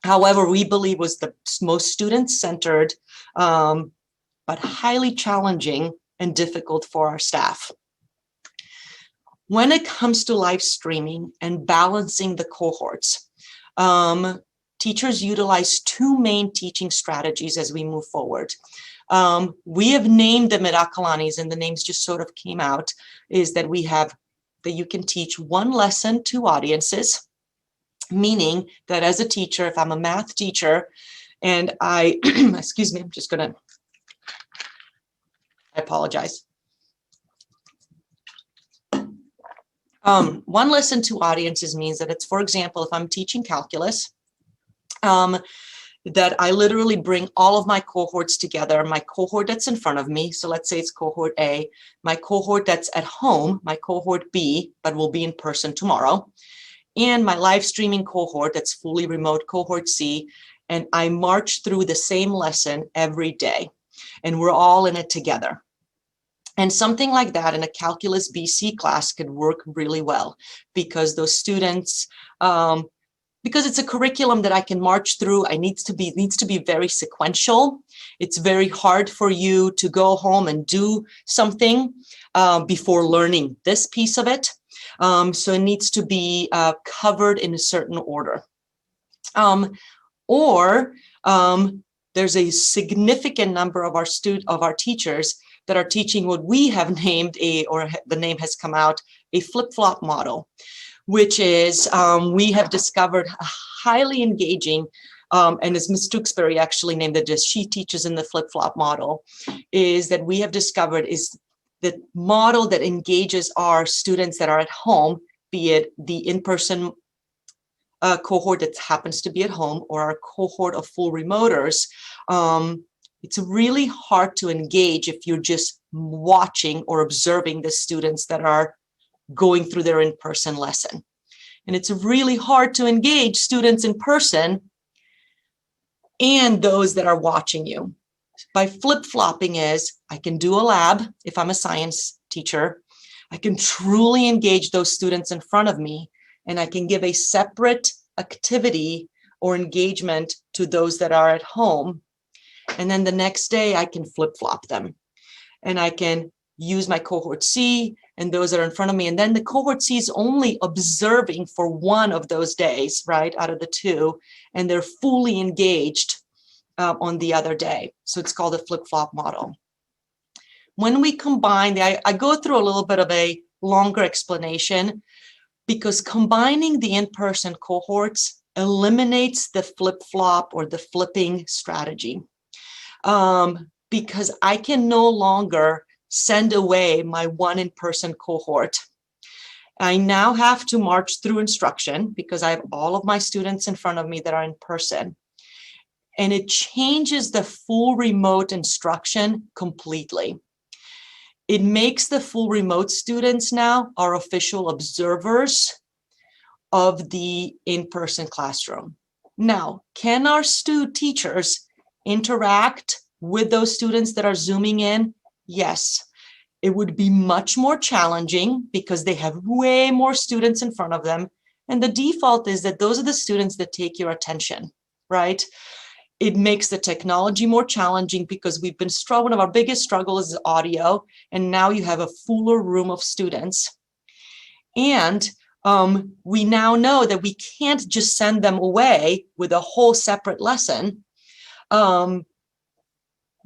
Speaker 3: However, we believe was the most student-centered, but highly challenging and difficult for our staff. When it comes to live streaming and balancing the cohorts, teachers utilize two main teaching strategies as we move forward. We have named them at Acalanes, and the names just sort of came out, is that we have that you can teach one lesson, two audiences, meaning that as a teacher, if I'm a math teacher and I, excuse me, I'm just gonna, I apologize. One lesson, two audiences means that it's, for example, if I'm teaching calculus, that I literally bring all of my cohorts together, my cohort that's in front of me. So let's say it's cohort A, my cohort that's at home, my cohort B, but will be in person tomorrow, and my live streaming cohort that's fully remote, cohort C, and I march through the same lesson every day, and we're all in it together. And something like that in a calculus BC class could work really well, because those students, because it's a curriculum that I can march through, it needs to be very sequential. It's very hard for you to go home and do something before learning this piece of it. So it needs to be covered in a certain order. There's a significant number of our teachers that are teaching what we have named the name has come out, a flip-flop model, which is we have discovered a highly engaging, and as Ms. Tewksbury actually named it, as she teaches in the flip-flop model, is that we have discovered is the model that engages our students that are at home, be it the in-person cohort that happens to be at home or our cohort of full remoters. It's really hard to engage if you're just watching or observing the students that are going through their in-person lesson. And it's really hard to engage students in person and those that are watching you. By flip-flopping is, I can do a lab if I'm a science teacher. I can truly engage those students in front of me, and I can give a separate activity or engagement to those that are at home. And then the next day I can flip-flop them, and I can use my cohort C and those that are in front of me. And then the cohort C is only observing for one of those days, right, out of the two, and they're fully engaged on the other day. So it's called a flip-flop model. When we combine, I go through a little bit of a longer explanation, because combining the in-person cohorts eliminates the flip-flop or the flipping strategy. Because I can no longer send away my one in-person cohort. I now have to march through instruction because I have all of my students in front of me that are in person. And it changes the full remote instruction completely. It makes the full remote students now our official observers of the in-person classroom. Now, can our teachers interact with those students that are Zooming in? Yes. It would be much more challenging because they have way more students in front of them. And the default is that those are the students that take your attention, right? It makes the technology more challenging because we've been one of our biggest struggles is audio, and now you have a fuller room of students. And we now know that we can't just send them away with a whole separate lesson.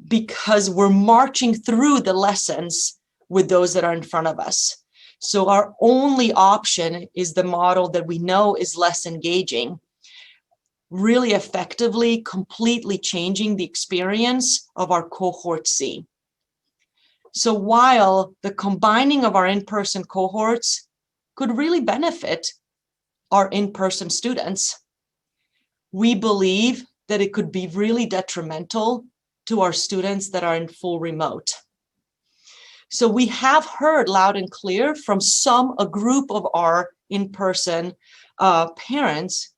Speaker 3: because we're marching through the lessons with those that are in front of us. So our only option is the model that we know is less engaging, really effectively, completely changing the experience of our cohort C. So while the combining of our in-person cohorts could really benefit our in-person students, we believe that it could be really detrimental to our students that are in full remote. So we have heard loud and clear from a group of our in-person parents,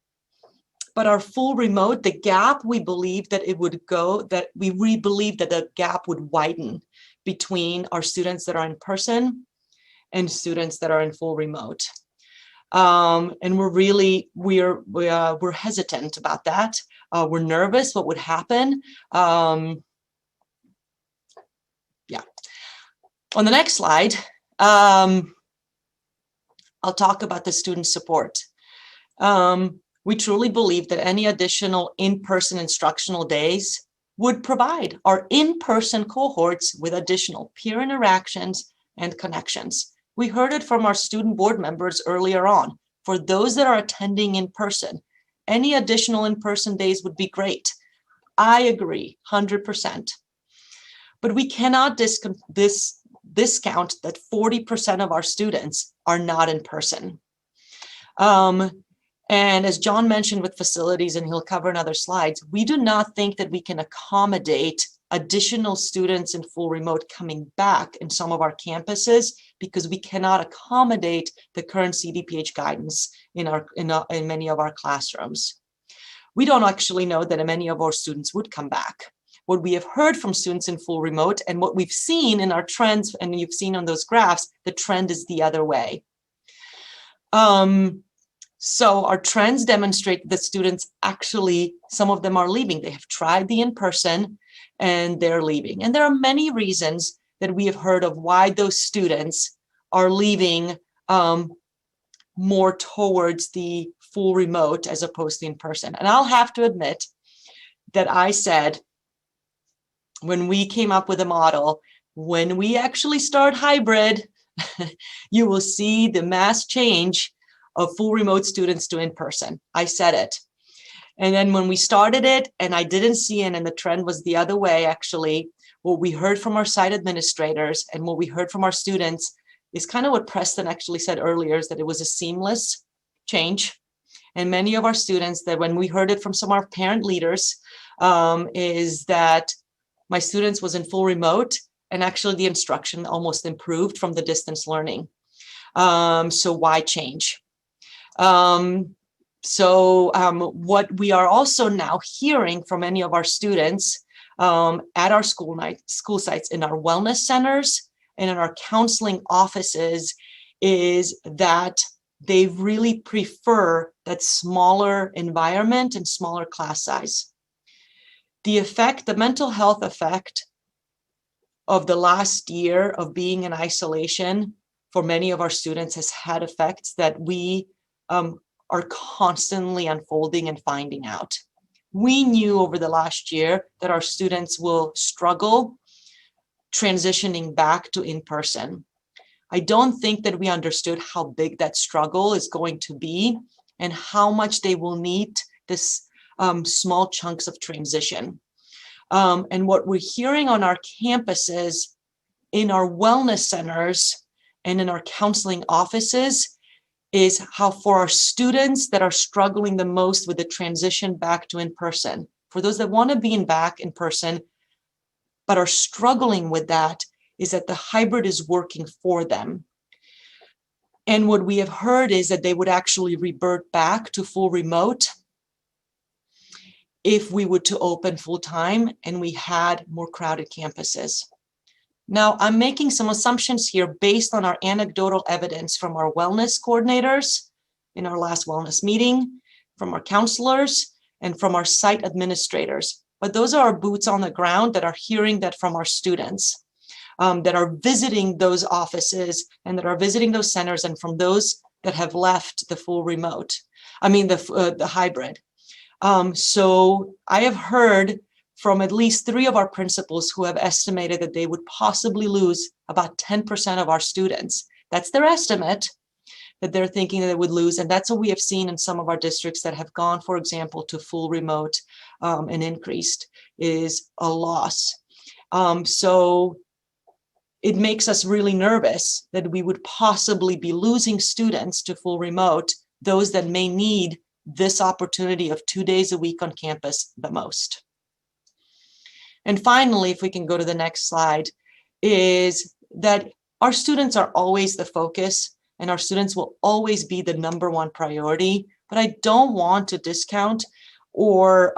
Speaker 3: but our full remote, the gap, we believe that it would go, that we believe that the gap would widen between our students that are in person and students that are in full remote. And we're hesitant about that. We're nervous what would happen. Yeah. On the next slide, I'll talk about the student support. We truly believe that any additional in-person instructional days would provide our in-person cohorts with additional peer interactions and connections. We heard it from our student board members earlier on. For those that are attending in person, any additional in-person days would be great. I agree, 100%. But we cannot discount that 40% of our students are not in person. And as John mentioned with facilities, and he'll cover in other slides, we do not think that we can accommodate additional students in full remote coming back in some of our campuses because we cannot accommodate the current CDPH guidance in many of our classrooms. We don't actually know that many of our students would come back. What we have heard from students in full remote and what we've seen in our trends, and you've seen on those graphs, the trend is the other way. So our trends demonstrate that students actually, some of them are leaving. They have tried the in-person and they're leaving. And there are many reasons that we have heard of why those students are leaving more towards the full remote as opposed to in-person. And I'll have to admit that I said, when we came up with a model, when we actually start hybrid, you will see the mass change of full remote students to in-person. I said it. And then when we started it and I didn't see it and the trend was the other way, actually, what we heard from our site administrators and what we heard from our students is kind of what Preston actually said earlier, is that it was a seamless change. And many of our students, that when we heard it from some of our parent leaders, is that my students was in full remote and actually the instruction almost improved from the distance learning. So why change? What we are also now hearing from many of our students at our school sites, in our wellness centers and in our counseling offices, is that they really prefer that smaller environment and smaller class size. The mental health effect of the last year of being in isolation for many of our students has had effects that we are constantly unfolding and finding out. We knew over the last year that our students will struggle transitioning back to in-person. I don't think that we understood how big that struggle is going to be and how much they will need this small chunks of transition. And what we're hearing on our campuses, in our wellness centers and in our counseling offices, is how for our students that are struggling the most with the transition back to in-person, for those that want to be back in person, but are struggling with that, is that the hybrid is working for them. And what we have heard is that they would actually revert back to full remote if we were to open full time and we had more crowded campuses. Now, I'm making some assumptions here based on our anecdotal evidence from our wellness coordinators in our last wellness meeting, from our counselors, and from our site administrators. But those are our boots on the ground that are hearing that from our students, that are visiting those offices and that are visiting those centers, and from those that have left the full remote, the hybrid. So I have heard from at least 3 of our principals who have estimated that they would possibly lose about 10% of our students. That's their estimate, that they're thinking that they would lose. And that's what we have seen in some of our districts that have gone, for example, to full remote and increased, is a loss. So it makes us really nervous that we would possibly be losing students to full remote, those that may need this opportunity of 2 days a week on campus the most. And finally, if we can go to the next slide, is that our students are always the focus, and our students will always be the #1 priority. But I don't want to discount or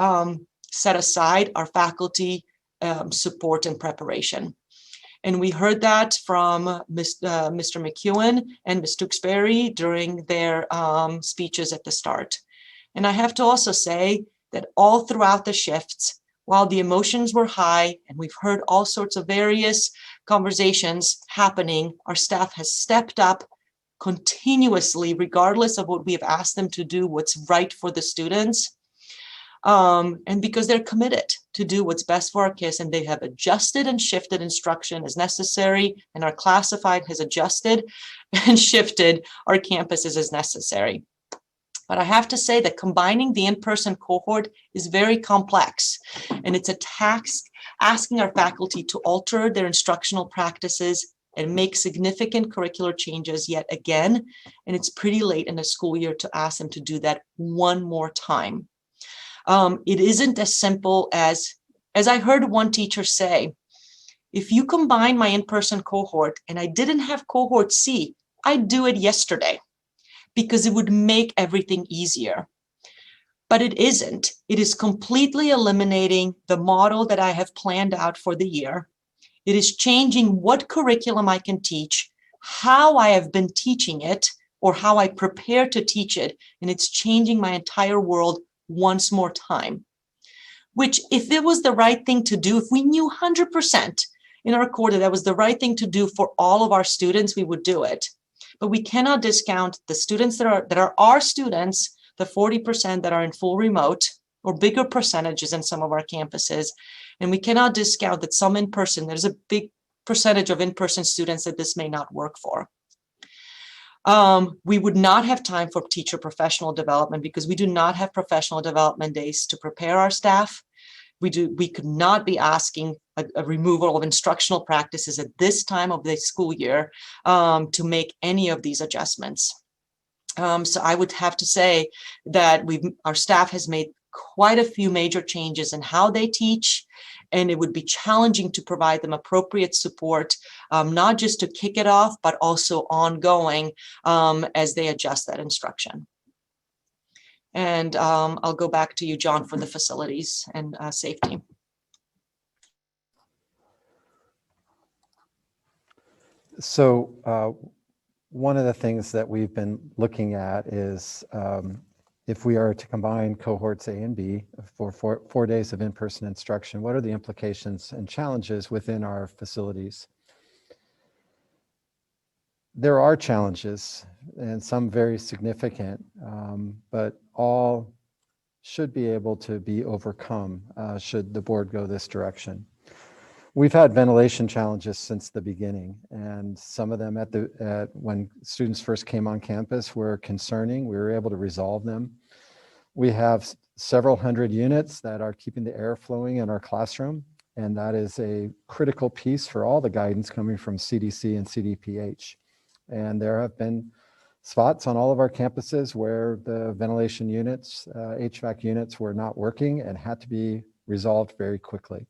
Speaker 3: set aside our faculty support and preparation. And we heard that from Mr. McEwen and Ms. Tewksbury during their speeches at the start. And I have to also say that all throughout the shifts, while the emotions were high and we've heard all sorts of various conversations happening, our staff has stepped up continuously, regardless of what we have asked them to do, what's right for the students. And because they're committed to do what's best for our kids, and they have adjusted and shifted instruction as necessary, and our classified has adjusted and shifted our campuses as necessary. But I have to say that combining the in-person cohort is very complex, and it's a task asking our faculty to alter their instructional practices and make significant curricular changes yet again. And it's pretty late in the school year to ask them to do that one more time. It isn't as simple as I heard one teacher say, if you combine my in-person cohort and I didn't have cohort C, I'd do it yesterday because it would make everything easier. But it isn't. It is completely eliminating the model that I have planned out for the year. It is changing what curriculum I can teach, how I have been teaching it, or how I prepare to teach it. And it's changing my entire world once more time, which if it was the right thing to do, if we knew 100% in our core that that was the right thing to do for all of our students, we would do it. But we cannot discount the students that are our students, the 40% that are in full remote or bigger percentages in some of our campuses. And we cannot discount that some in-person, there's a big percentage of in-person students that this may not work for. We would not have time for teacher professional development because we do not have professional development days to prepare our staff. We could not be asking a removal of instructional practices at this time of the school year to make any of these adjustments. So I would have to say that our staff has made quite a few major changes in how they teach, and it would be challenging to provide them appropriate support, not just to kick it off, but also ongoing as they adjust that instruction. And I'll go back to you, John, for the facilities and safety.
Speaker 2: So one of the things that we've been looking at is if we are to combine cohorts A and B for four days of in-person instruction, what are the implications and challenges within our facilities? There are challenges, and some very significant, but all should be able to be overcome should the board go this direction. We've had ventilation challenges since the beginning, and some of them when students first came on campus were concerning. We were able to resolve them. We have several hundred units that are keeping the air flowing in our classroom, and that is a critical piece for all the guidance coming from CDC and CDPH. And there have been spots on all of our campuses where the ventilation units, HVAC units were not working and had to be resolved very quickly.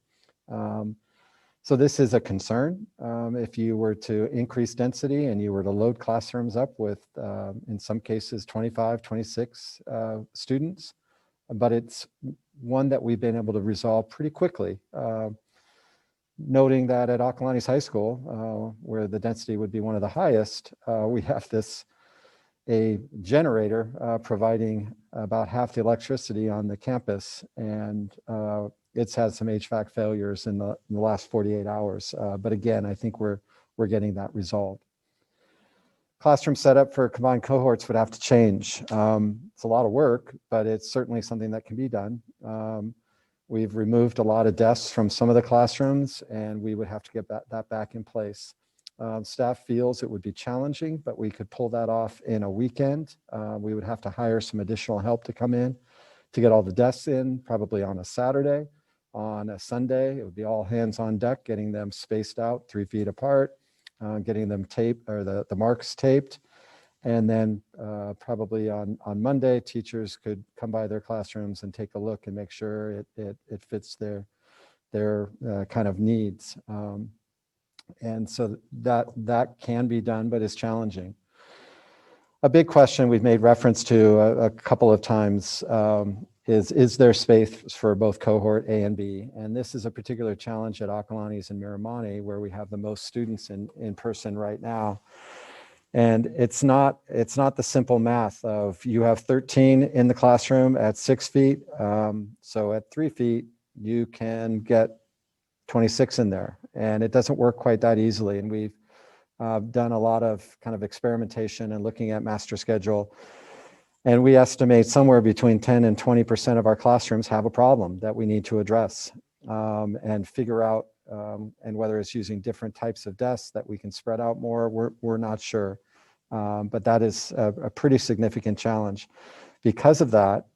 Speaker 2: So this is a concern. If you were to increase density and you were to load classrooms up with, in some cases, 25, 26 students, but it's one that we've been able to resolve pretty quickly. Noting that at Acalanes High School, where the density would be one of the highest, we have a generator providing about half the electricity on the campus, and it's had some HVAC failures in the last 48 hours. But again, I think we're getting that resolved. Classroom setup for combined cohorts would have to change. It's a lot of work, but it's certainly something that can be done. We've removed a lot of desks from some of the classrooms, and we would have to get that back in place. Staff feels it would be challenging, but we could pull that off in a weekend. We would have to hire some additional help to come in to get all the desks in, probably on a Saturday. On a Sunday, it would be all hands on deck, getting them spaced out 3 feet apart, getting them taped, or the marks taped. And then probably on Monday, teachers could come by their classrooms and take a look and make sure it fits their kind of needs. And so that can be done, but it's challenging. A big question we've made reference to a couple of times is there space for both cohort A and B? And this is a particular challenge at Acalanes and Miramani, where we have the most students in person right now. And it's not the simple math of you have 13 in the classroom at 6 feet. So at 3 feet, you can get 26 in there. And it doesn't work quite that easily. And we've done a lot of kind of experimentation and looking at master schedule. And we estimate somewhere between 10 and 20% of our classrooms have a problem that we need to address and figure out, and whether it's using different types of desks that we can spread out more, we're not sure. But that is a pretty significant challenge. Because of that,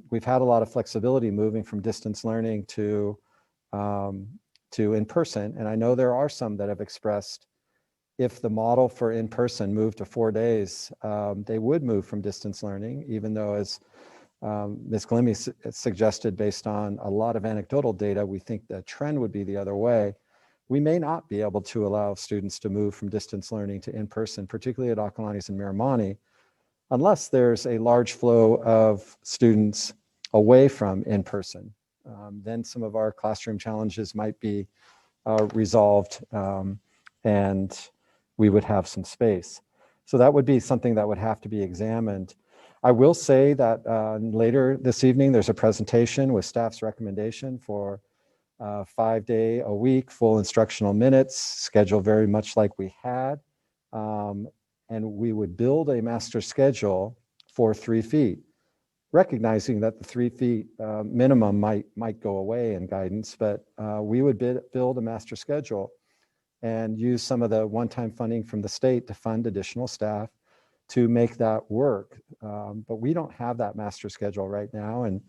Speaker 2: we've had a lot of flexibility moving from distance learning to in-person. And I know there are some that have expressed if the model for in-person moved to 4 days, they would move from distance learning, even though, as Ms. Glimmy suggested, based on a lot of anecdotal data, we think the trend would be the other way. We may not be able to allow students to move from distance learning to in-person, particularly at Acalanes and Miramani, unless there's a large flow of students away from in-person. Then some of our classroom challenges might be resolved, and we would have some space. So that would be something that would have to be examined. I will say that later this evening, there's a presentation with staff's recommendation for 5-day-a-week full instructional minutes, schedule very much like we had. And we would build a master schedule for 3 feet, recognizing that the 3 feet minimum might go away in guidance, but we would build a master schedule and use some of the one-time funding from the state to fund additional staff to make that work. But we don't have that master schedule right now. And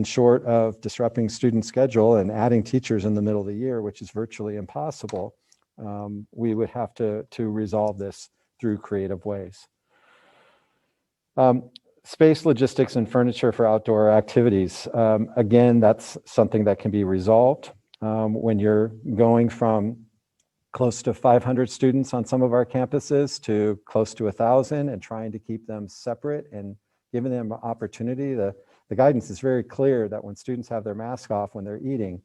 Speaker 2: short of disrupting student schedule and adding teachers in the middle of the year, which is virtually impossible, we would have to resolve this through creative ways. Space, logistics, and furniture for outdoor activities. Again, that's something that can be resolved. When you're going from close to 500 students on some of our campuses to close to 1,000 and trying to keep them separate and giving them opportunity. The guidance is very clear that when students have their mask off when they're eating,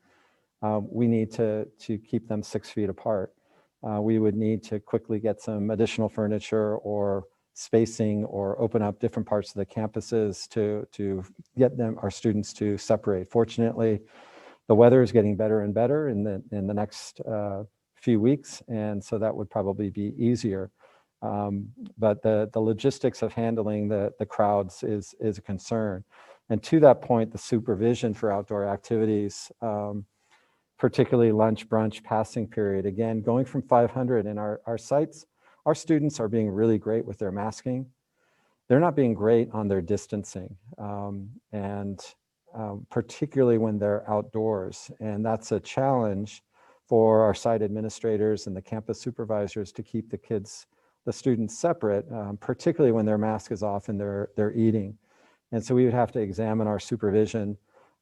Speaker 2: we need to keep them 6 feet apart. We would need to quickly get some additional furniture or spacing or open up different parts of the campuses to get our students to separate. Fortunately, the weather is getting better and better in the next few weeks, and so that would probably be easier. But the logistics of handling the crowds is a concern. And to that point, the supervision for outdoor activities, particularly lunch, brunch, passing period, again, going from 500 in our sites, our students are being really great with their masking. They're not being great on their distancing, and particularly when they're outdoors. And that's a challenge for our site administrators and the campus supervisors to keep the students separate, particularly when their mask is off and they're eating. And so we would have to examine our supervision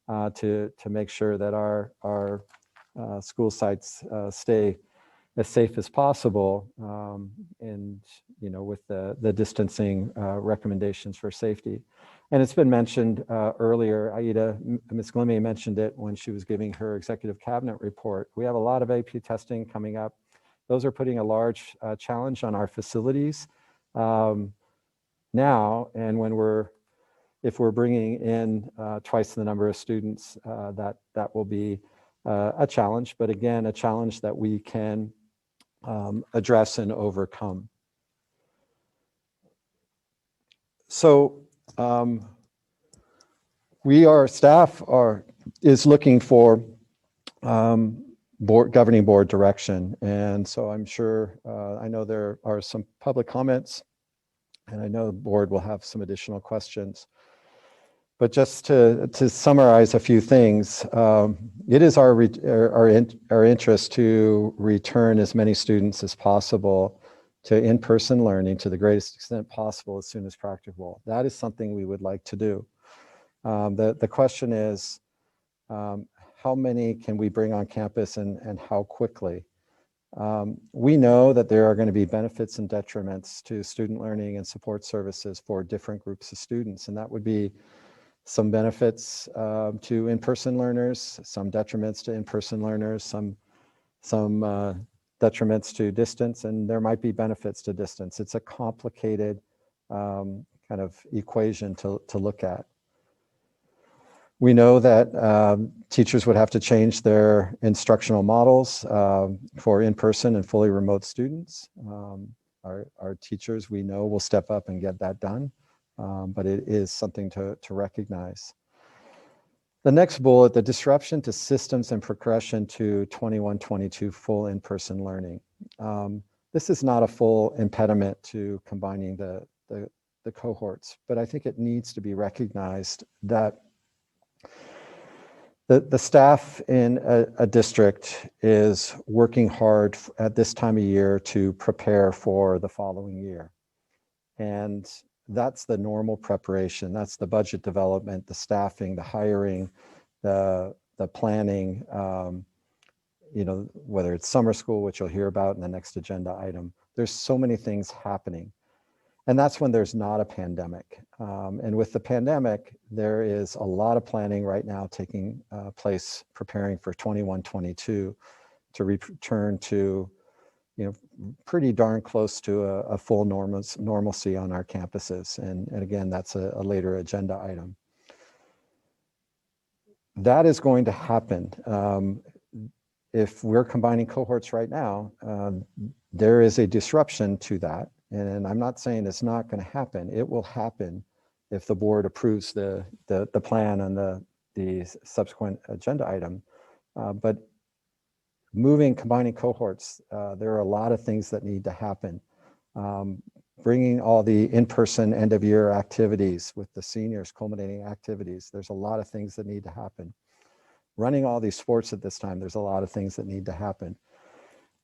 Speaker 2: to make sure that our school sites stay as safe as possible, and with the distancing recommendations for safety. And it's been mentioned earlier, Ms. Glimmy mentioned it when she was giving her executive cabinet report. We have a lot of AP testing coming up. Those are putting a large challenge on our facilities now. And if we're bringing in twice the number of students, that will be a challenge, but again, a challenge that we can address and overcome. So staff are is looking for governing board direction. And so I'm sure, I know there are some public comments, and I know the board will have some additional questions. But just to summarize a few things, it is our interest to return as many students as possible to in-person learning to the greatest extent possible as soon as practicable. That is something we would like to do. The question is, how many can we bring on campus and how quickly? We know that there are going to be benefits and detriments to student learning and support services for different groups of students, and that would be some benefits to in-person learners, some detriments to in-person learners, some detriments to distance, and there might be benefits to distance. It's a complicated kind of equation to look at. We know that teachers would have to change their instructional models for in-person and fully remote students. Our teachers, we know, will step up and get that done, but it is something to recognize. The next bullet, the disruption to systems and progression to 21-22 full in-person learning. This is not a full impediment to combining the cohorts, but I think it needs to be recognized that the staff in a district is working hard at this time of year to prepare for the following year. And that's the normal preparation. That's the budget development, the staffing, the hiring, the planning, you know, whether it's summer school, which you'll hear about in the next agenda item. There's so many things happening. And that's when there's not a pandemic. And with the pandemic, there is a lot of planning right now taking place, preparing for 21-22 to return to, you know, pretty darn close to a full normalcy on our campuses. And again, that's a later agenda item. That is going to happen. If we're combining cohorts right now, there is a disruption to that. And I'm not saying it's not going to happen. It will happen if the board approves the plan and the subsequent agenda item. But combining cohorts, there are a lot of things that need to happen. Bringing all the in-person end of year activities with the seniors, culminating activities, there's a lot of things that need to happen. Running all these sports at this time, there's a lot of things that need to happen.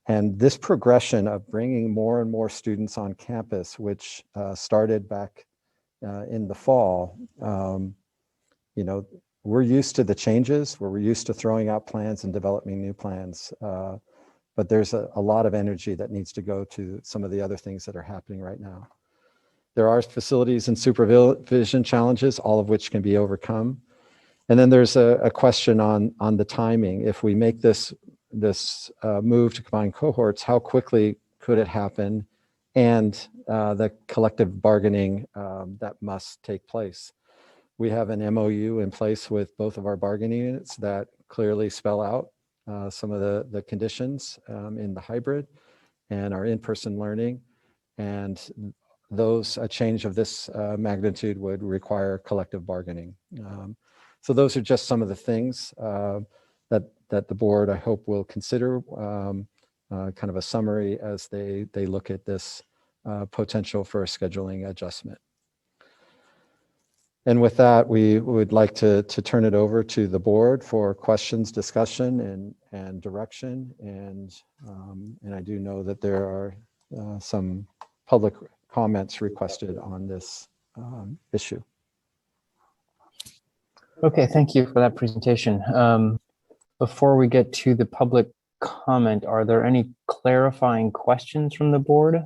Speaker 2: And this progression of bringing more and more students on campus, which started back in the fall, you know, we're used to the changes, we're used to throwing out plans and developing new plans, but there's a lot of energy that needs to go to some of the other things that are happening right now. There are facilities and supervision challenges, all of which can be overcome. And then there's a question on the timing. If we make this move to combine cohorts, how quickly could it happen? And the collective bargaining that must take place. We have an MOU in place with both of our bargaining units that clearly spell out some of the conditions in the hybrid and our in-person learning. And a change of this magnitude would require collective bargaining. So those are just some of the things that the board, I hope, will consider, kind of a summary as they look at this potential for a scheduling adjustment. And with that, we would like to turn it over to the board for questions, discussion, and direction. And I do know that there are some public comments requested on this issue.
Speaker 1: Okay, thank you for that presentation. Before we get to the public comment, are there any clarifying questions from the board?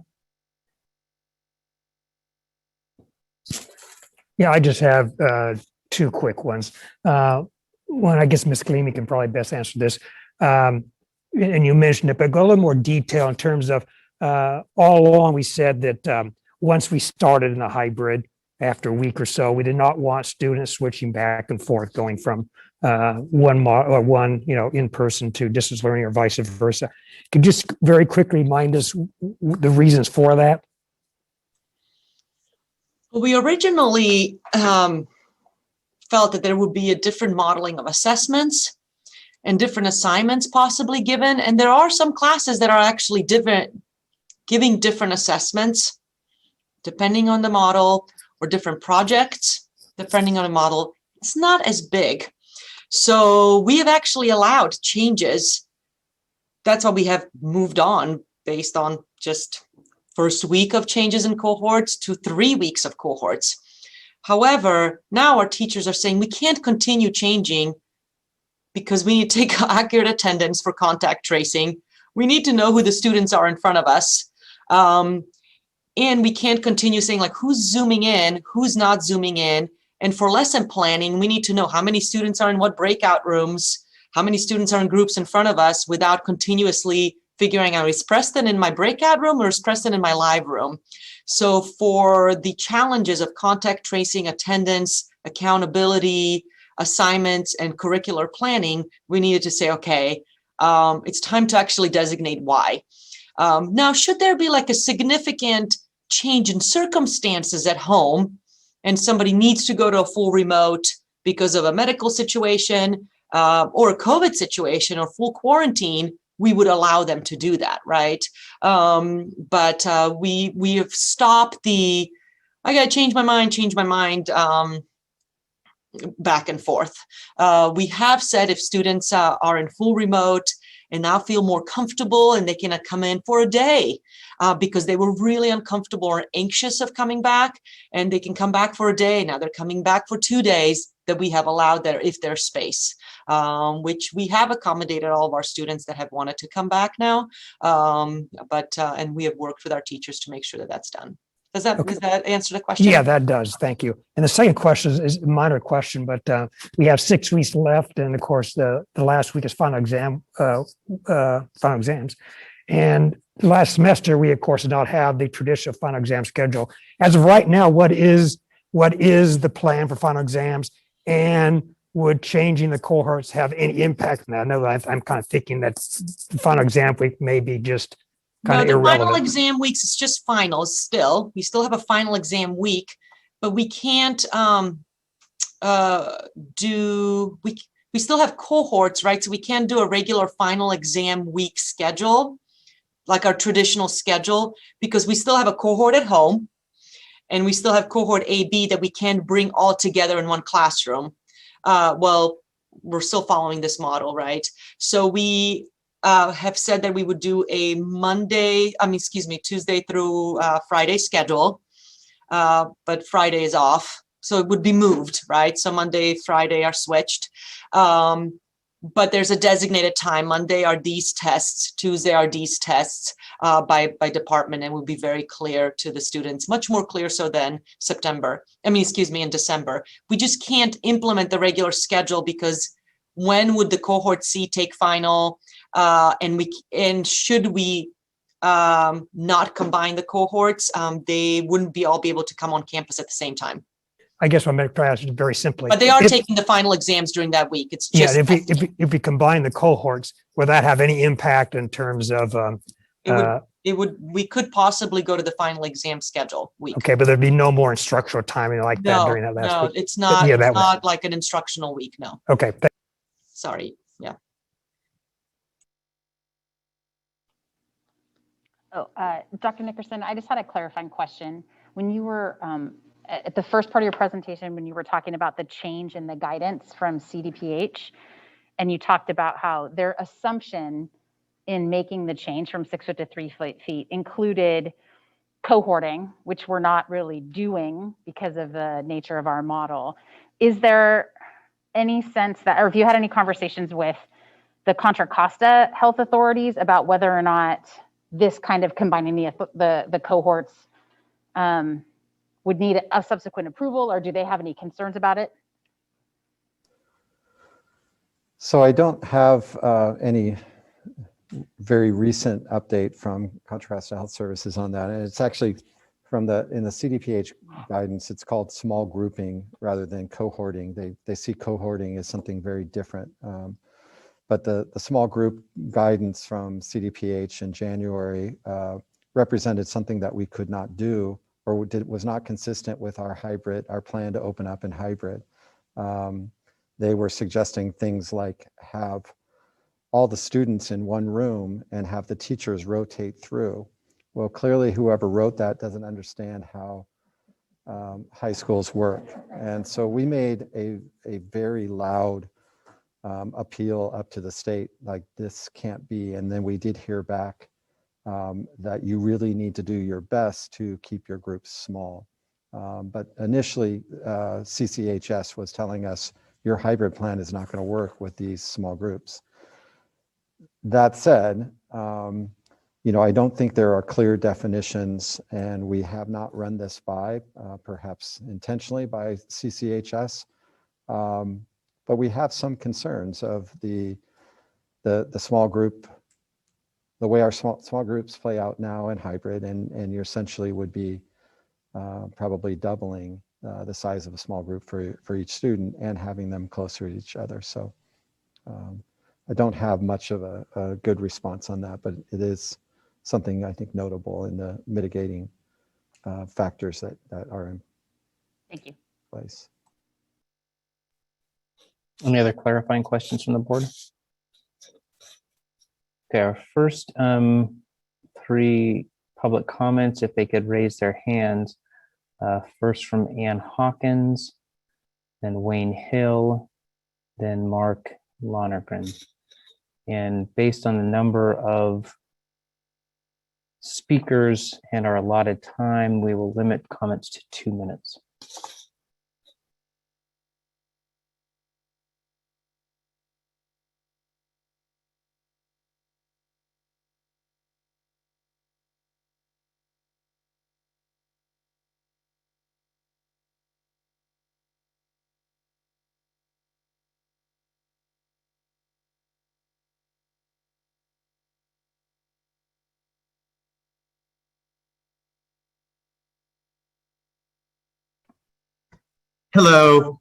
Speaker 4: Yeah, I just have two quick ones. One, I guess Ms. Galimi can probably best answer this. And you mentioned it, but go a little more detail in terms of all along we said that once we started in a hybrid, after a week or so, we did not want students switching back and forth, going from one in person to distance learning or vice versa. Could you just very quickly remind us the reasons for that?
Speaker 3: Well, we originally felt that there would be a different modeling of assessments and different assignments possibly given. And there are some classes that are actually giving different assessments depending on the model, or different projects depending on the model. It's not as big. So we have actually allowed changes. That's why we have moved on based on just first week of changes in cohorts to 3 weeks of cohorts. However, now our teachers are saying we can't continue changing because we need to take accurate attendance for contact tracing. We need to know who the students are in front of us. And we can't continue saying like who's zooming in, who's not zooming in. And for lesson planning, we need to know how many students are in what breakout rooms, how many students are in groups in front of us without continuously figuring out, is Preston in my breakout room or is Preston in my live room? So for the challenges of contact tracing, attendance, accountability, assignments, and curricular planning, we needed to say, okay, it's time to actually designate why. Now, should there be like a significant change in circumstances at home and somebody needs to go to a full remote because of a medical situation or a COVID situation or full quarantine, we would allow them to do that, right? But we have stopped the, I gotta change my mind, back and forth. We have said if students are in full remote and now feel more comfortable and they can come in for a day because they were really uncomfortable or anxious of coming back, and they can come back for a day. Now they're coming back for 2 days, that we have allowed there if there's space, which we have accommodated all of our students that have wanted to come back now. And we have worked with our teachers to make sure that that's done. Does that answer the question?
Speaker 4: Yeah, that does. Thank you. And the second question is a minor question, but we have 6 weeks left, and of course, the last week is final exams. And last semester, we of course did not have the traditional final exam schedule. As of right now, what is the plan for final exams, and would changing the cohorts have any impact on that? I know that I'm kind of thinking that the final exam week may be just kind of irrelevant.
Speaker 3: Final exam weeks is just finals still. We still have a final exam week, but we can't we still have cohorts, right? So we can't do a regular final exam week schedule, like our traditional schedule, because we still have a cohort at home and we still have cohort A, B that we can't bring all together in one classroom. Well, we're still following this model, right? So we have said that we would do a Tuesday through Friday schedule, but Friday is off. So it would be moved, right? So Monday, Friday are switched. But there's a designated time. Monday are these tests, Tuesday are these tests by department, and will be very clear to the students, much more clear so than in December. We just can't implement the regular schedule because when would the cohort C take final? And should we not combine the cohorts, they wouldn't all be able to come on campus at the same time.
Speaker 4: I guess what I'm going to try to ask is very simply.
Speaker 3: But they are taking the final exams during that week. It's just
Speaker 4: if we combine the cohorts, will that have any impact in terms of?
Speaker 3: We could possibly go to the final exam schedule week.
Speaker 4: Okay, but there'd be no more instructional timing like that during that last week.
Speaker 3: No, it's not.
Speaker 4: Yeah,
Speaker 3: it's not like an instructional week. No.
Speaker 4: Okay.
Speaker 3: Sorry. Yeah.
Speaker 5: Dr. Nickerson, I just had a clarifying question. When you were at the first part of your presentation, when you were talking about the change in the guidance from CDPH, and you talked about how their assumption in making the change from 6 foot to 3 feet included cohorting, which we're not really doing because of the nature of our model. Is there any sense that, or if you had any conversations with the Contra Costa health authorities about whether or not this kind of combining the cohorts would need a subsequent approval, or do they have any concerns about it?
Speaker 2: So I don't have any very recent update from Contra Costa Health Services on that. And it's actually in the CDPH guidance, it's called small grouping rather than cohorting. They see cohorting as something very different. But the small group guidance from CDPH in January represented something that we could not do, or was not consistent with our plan to open up in hybrid. They were suggesting things like have all the students in one room and have the teachers rotate through. Well, clearly whoever wrote that doesn't understand how high schools work. And so we made a very loud appeal up to the state, like this can't be. And then we did hear back that you really need to do your best to keep your groups small. But initially, CCHS was telling us your hybrid plan is not going to work with these small groups. That said, I don't think there are clear definitions, and we have not run this by, perhaps intentionally by CCHS, but we have some concerns of the small group, the way our small groups play out now in hybrid, and you essentially would be probably doubling the size of a small group for each student and having them closer to each other. So I don't have much of a good response on that, but it is something I think notable in the mitigating factors that are in
Speaker 5: Thank you.
Speaker 2: place.
Speaker 1: Any other clarifying questions from the board? Okay, our first three public comments, if they could raise their hands. First from Ann Hawkins, then Wayne Hill, then Mark Lonergan. And based on the number of speakers and our allotted time, we will limit comments to 2 minutes.
Speaker 6: Hello.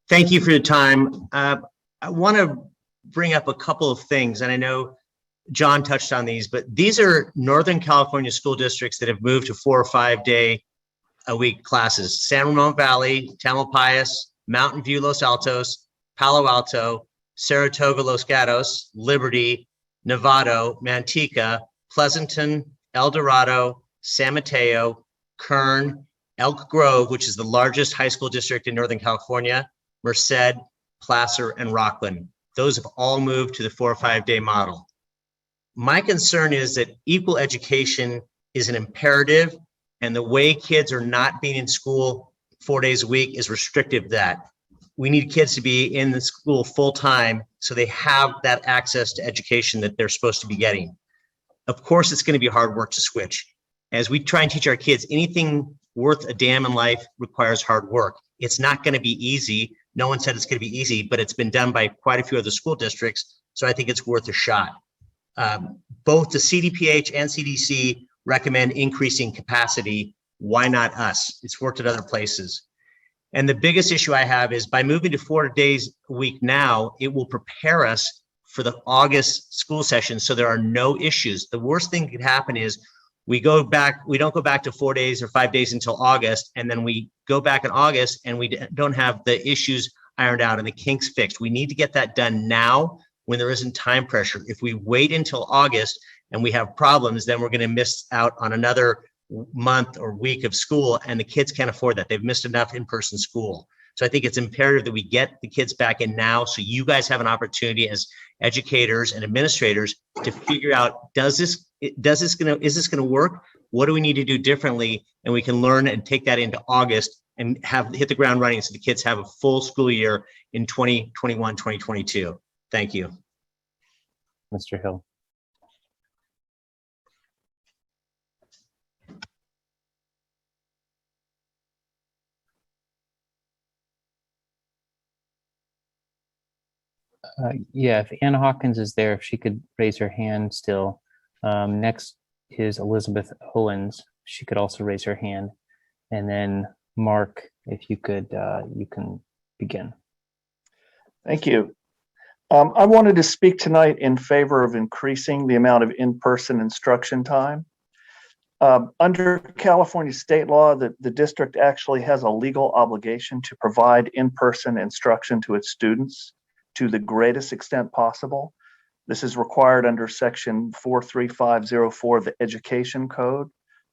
Speaker 6: Thank you for your time. I want to bring up a couple of things, and I know John touched on these, but these are Northern California school districts that have moved to 4 or 5 day a week classes. San Ramon Valley, Tamalpais, Mountain View, Los Altos, Palo Alto, Saratoga, Los Gatos, Liberty, Novato, Manteca, Pleasanton, El Dorado, San Mateo, Kern, Elk Grove, which is the largest high school district in Northern California, Merced, Placer, and Rockland. Those have all moved to the 4 or 5 day model. My concern is that equal education is an imperative, and the way kids are not being in school 4 days a week is restrictive to that. We need kids to be in the school full time so they have that access to education that they're supposed to be getting. Of course, it's going to be hard work to switch. As we try and teach our kids, anything worth a damn in life requires hard work. It's not going to be easy. No one said it's going to be easy, but it's been done by quite a few other school districts. So I think it's worth a shot. Both the CDPH and CDC recommend increasing capacity. Why not us? It's worked at other places. And the biggest issue I have is by moving to 4 days a week now, it will prepare us for the August school session. So there are no issues. The worst thing that could happen is we don't go back to 4 days or 5 days until August, and then we go back in August and we don't have the issues ironed out and the kinks fixed. We need to get that done now when there isn't time pressure. If we wait until August and we have problems, then we're going to miss out on another month or week of school, and the kids can't afford that. They've missed enough in-person school. So I think it's imperative that we get the kids back in now so you guys have an opportunity as educators and administrators to figure out, is this gonna work? What do we need to do differently? And we can learn and take that into August and hit the ground running so the kids have a full school year in 2021, 2022. Thank you.
Speaker 1: Mr. Hill. Yeah, if Anna Hawkins is there, if she could raise her hand still. Next is Elizabeth Owens. She could also raise her hand. And then Mark, if you could, you can begin.
Speaker 7: Thank you. I wanted to speak tonight in favor of increasing the amount of in-person instruction time. Under California state law, the district actually has a legal obligation to provide in-person instruction to its students to the greatest extent possible. This is required under section 43504 of the Education Code,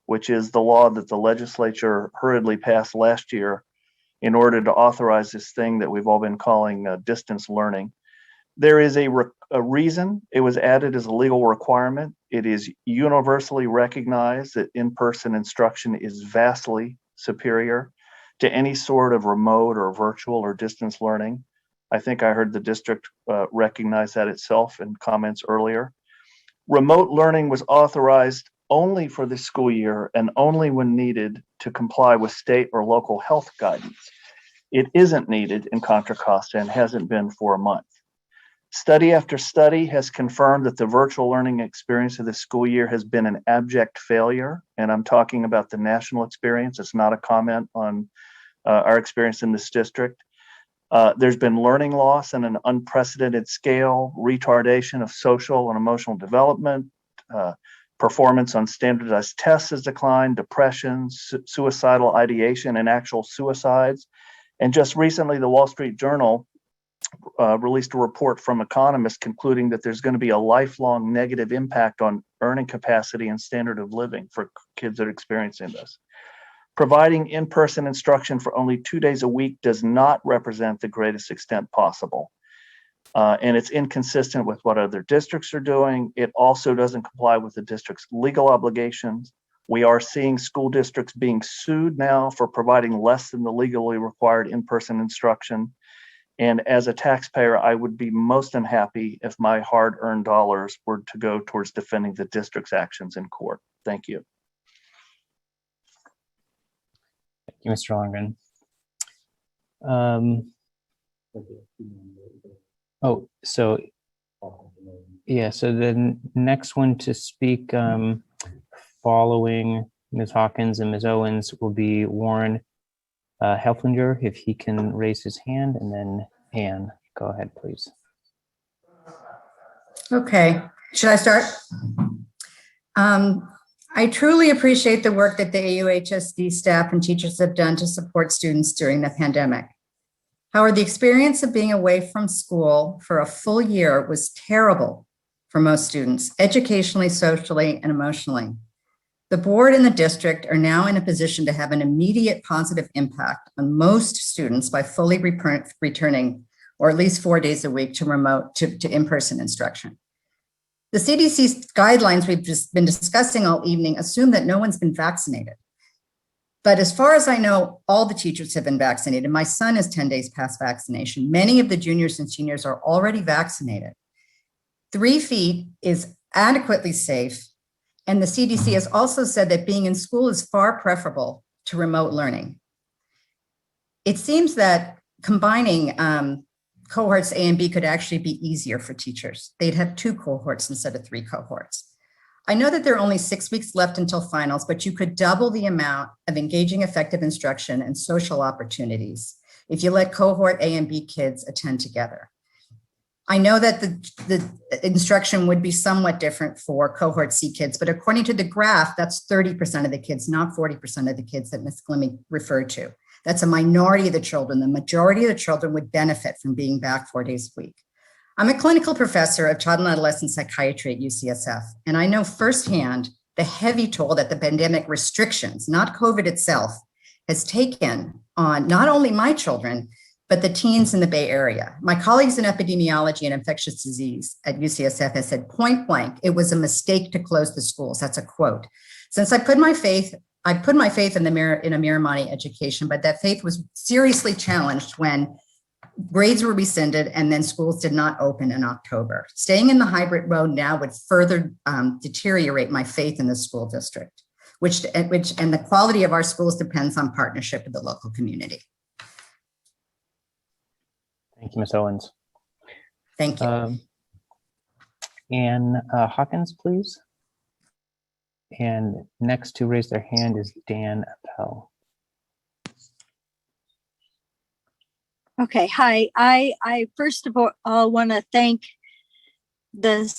Speaker 7: which is the law that the legislature hurriedly passed last year in order to authorize this thing that we've all been calling distance learning. There is a reason it was added as a legal requirement. It is universally recognized that in-person instruction is vastly superior to any sort of remote or virtual or distance learning. I think I heard the district recognize that itself in comments earlier. Remote learning was authorized only for the school year and only when needed to comply with state or local health guidance. It isn't needed in Contra Costa and hasn't been for a month. Study after study has confirmed that the virtual learning experience of the school year has been an abject failure. And I'm talking about the national experience. It's not a comment on our experience in this district. There's been learning loss on an unprecedented scale, retardation of social and emotional development, performance on standardized tests has declined, depression, suicidal ideation, and actual suicides. And just recently, the Wall Street Journal released a report from economists concluding that there's going to be a lifelong negative impact on earning capacity and standard of living for kids that are experiencing this. Providing in-person instruction for only 2 days a week does not represent the greatest extent possible. And it's inconsistent with what other districts are doing. It also doesn't comply with the district's legal obligations. We are seeing school districts being sued now for providing less than the legally required in-person instruction. And as a taxpayer, I would be most unhappy if my hard-earned dollars were to go towards defending the district's actions in court. Thank you.
Speaker 1: Thank you, Mr. Longren. So the next one to speak following Ms. Hawkins and Ms. Owens will be Warren Helflinger, if he can raise his hand, and then Anne. Go ahead, please.
Speaker 8: Okay, should I start? I truly appreciate the work that the AUHSD staff and teachers have done to support students during the pandemic. However, the experience of being away from school for a full year was terrible for most students, educationally, socially, and emotionally. The board and the district are now in a position to have an immediate positive impact on most students by fully returning, or at least 4 days a week, to in-person instruction. The CDC guidelines we've just been discussing all evening assume that no one's been vaccinated. But as far as I know, all the teachers have been vaccinated. My son is 10 days past vaccination. Many of the juniors and seniors are already vaccinated. 3 feet is adequately safe. And the CDC has also said that being in school is far preferable to remote learning. It seems that combining cohorts A and B could actually be easier for teachers. They'd have 2 cohorts instead of 3 cohorts. I know that there are only 6 weeks left until finals, but you could double the amount of engaging effective instruction and social opportunities if you let cohort A and B kids attend together. I know that the instruction would be somewhat different for cohort C kids, but according to the graph, that's 30% of the kids, not 40% of the kids that Ms. Glimming referred to. That's a minority of the children. The majority of the children would benefit from being back 4 days a week. I'm a clinical professor of child and adolescent psychiatry at UCSF, and I know firsthand the heavy toll that the pandemic restrictions, not COVID itself, has taken on not only my children, but the teens in the Bay Area. My colleagues in epidemiology and infectious disease at UCSF have said point blank, it was a mistake to close the schools. That's a quote. Since I put my faith in a Miramonte education, but that faith was seriously challenged when grades were rescinded and then schools did not open in October. Staying in the hybrid mode now would further deteriorate my faith in the school district, which and the quality of our schools depends on partnership with the local community.
Speaker 1: Thank you, Ms. Owens.
Speaker 8: Thank you.
Speaker 1: Anne Hawkins, please. And next to raise their hand is Dan Appel.
Speaker 9: Okay, hi. I first of all want to thank the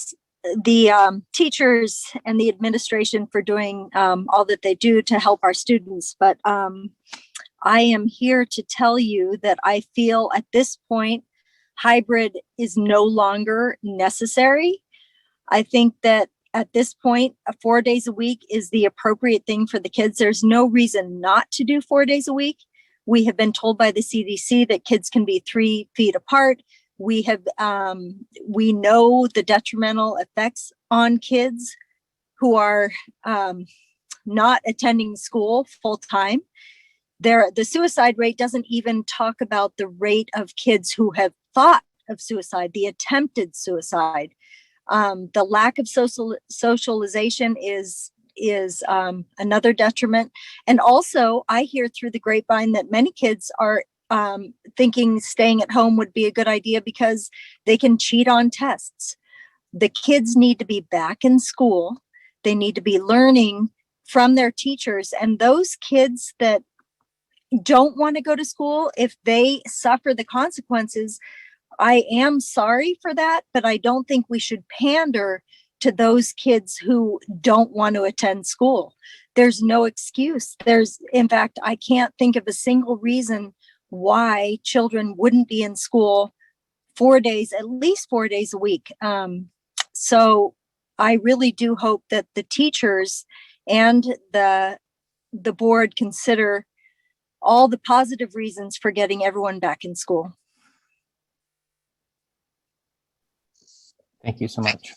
Speaker 9: the teachers and the administration for doing all that they do to help our students. But I am here to tell you that I feel at this point, hybrid is no longer necessary. I think that at this point, 4 days a week is the appropriate thing for the kids. There's no reason not to do 4 days a week. We have been told by the CDC that kids can be 3 feet apart. We know the detrimental effects on kids who are not attending school full time. The suicide rate doesn't even talk about the rate of kids who have thought of suicide, the attempted suicide. The lack of socialization is another detriment. And also, I hear through the grapevine that many kids are thinking staying at home would be a good idea because they can cheat on tests. The kids need to be back in school. They need to be learning from their teachers. And those kids that don't want to go to school, if they suffer the consequences, I am sorry for that, but I don't think we should pander to those kids who don't want to attend school. There's no excuse. In fact, I can't think of a single reason why children wouldn't be in school 4 days, at least 4 days a week. So I really do hope that the teachers and the board consider all the positive reasons for getting everyone back in school.
Speaker 1: Thank you so much.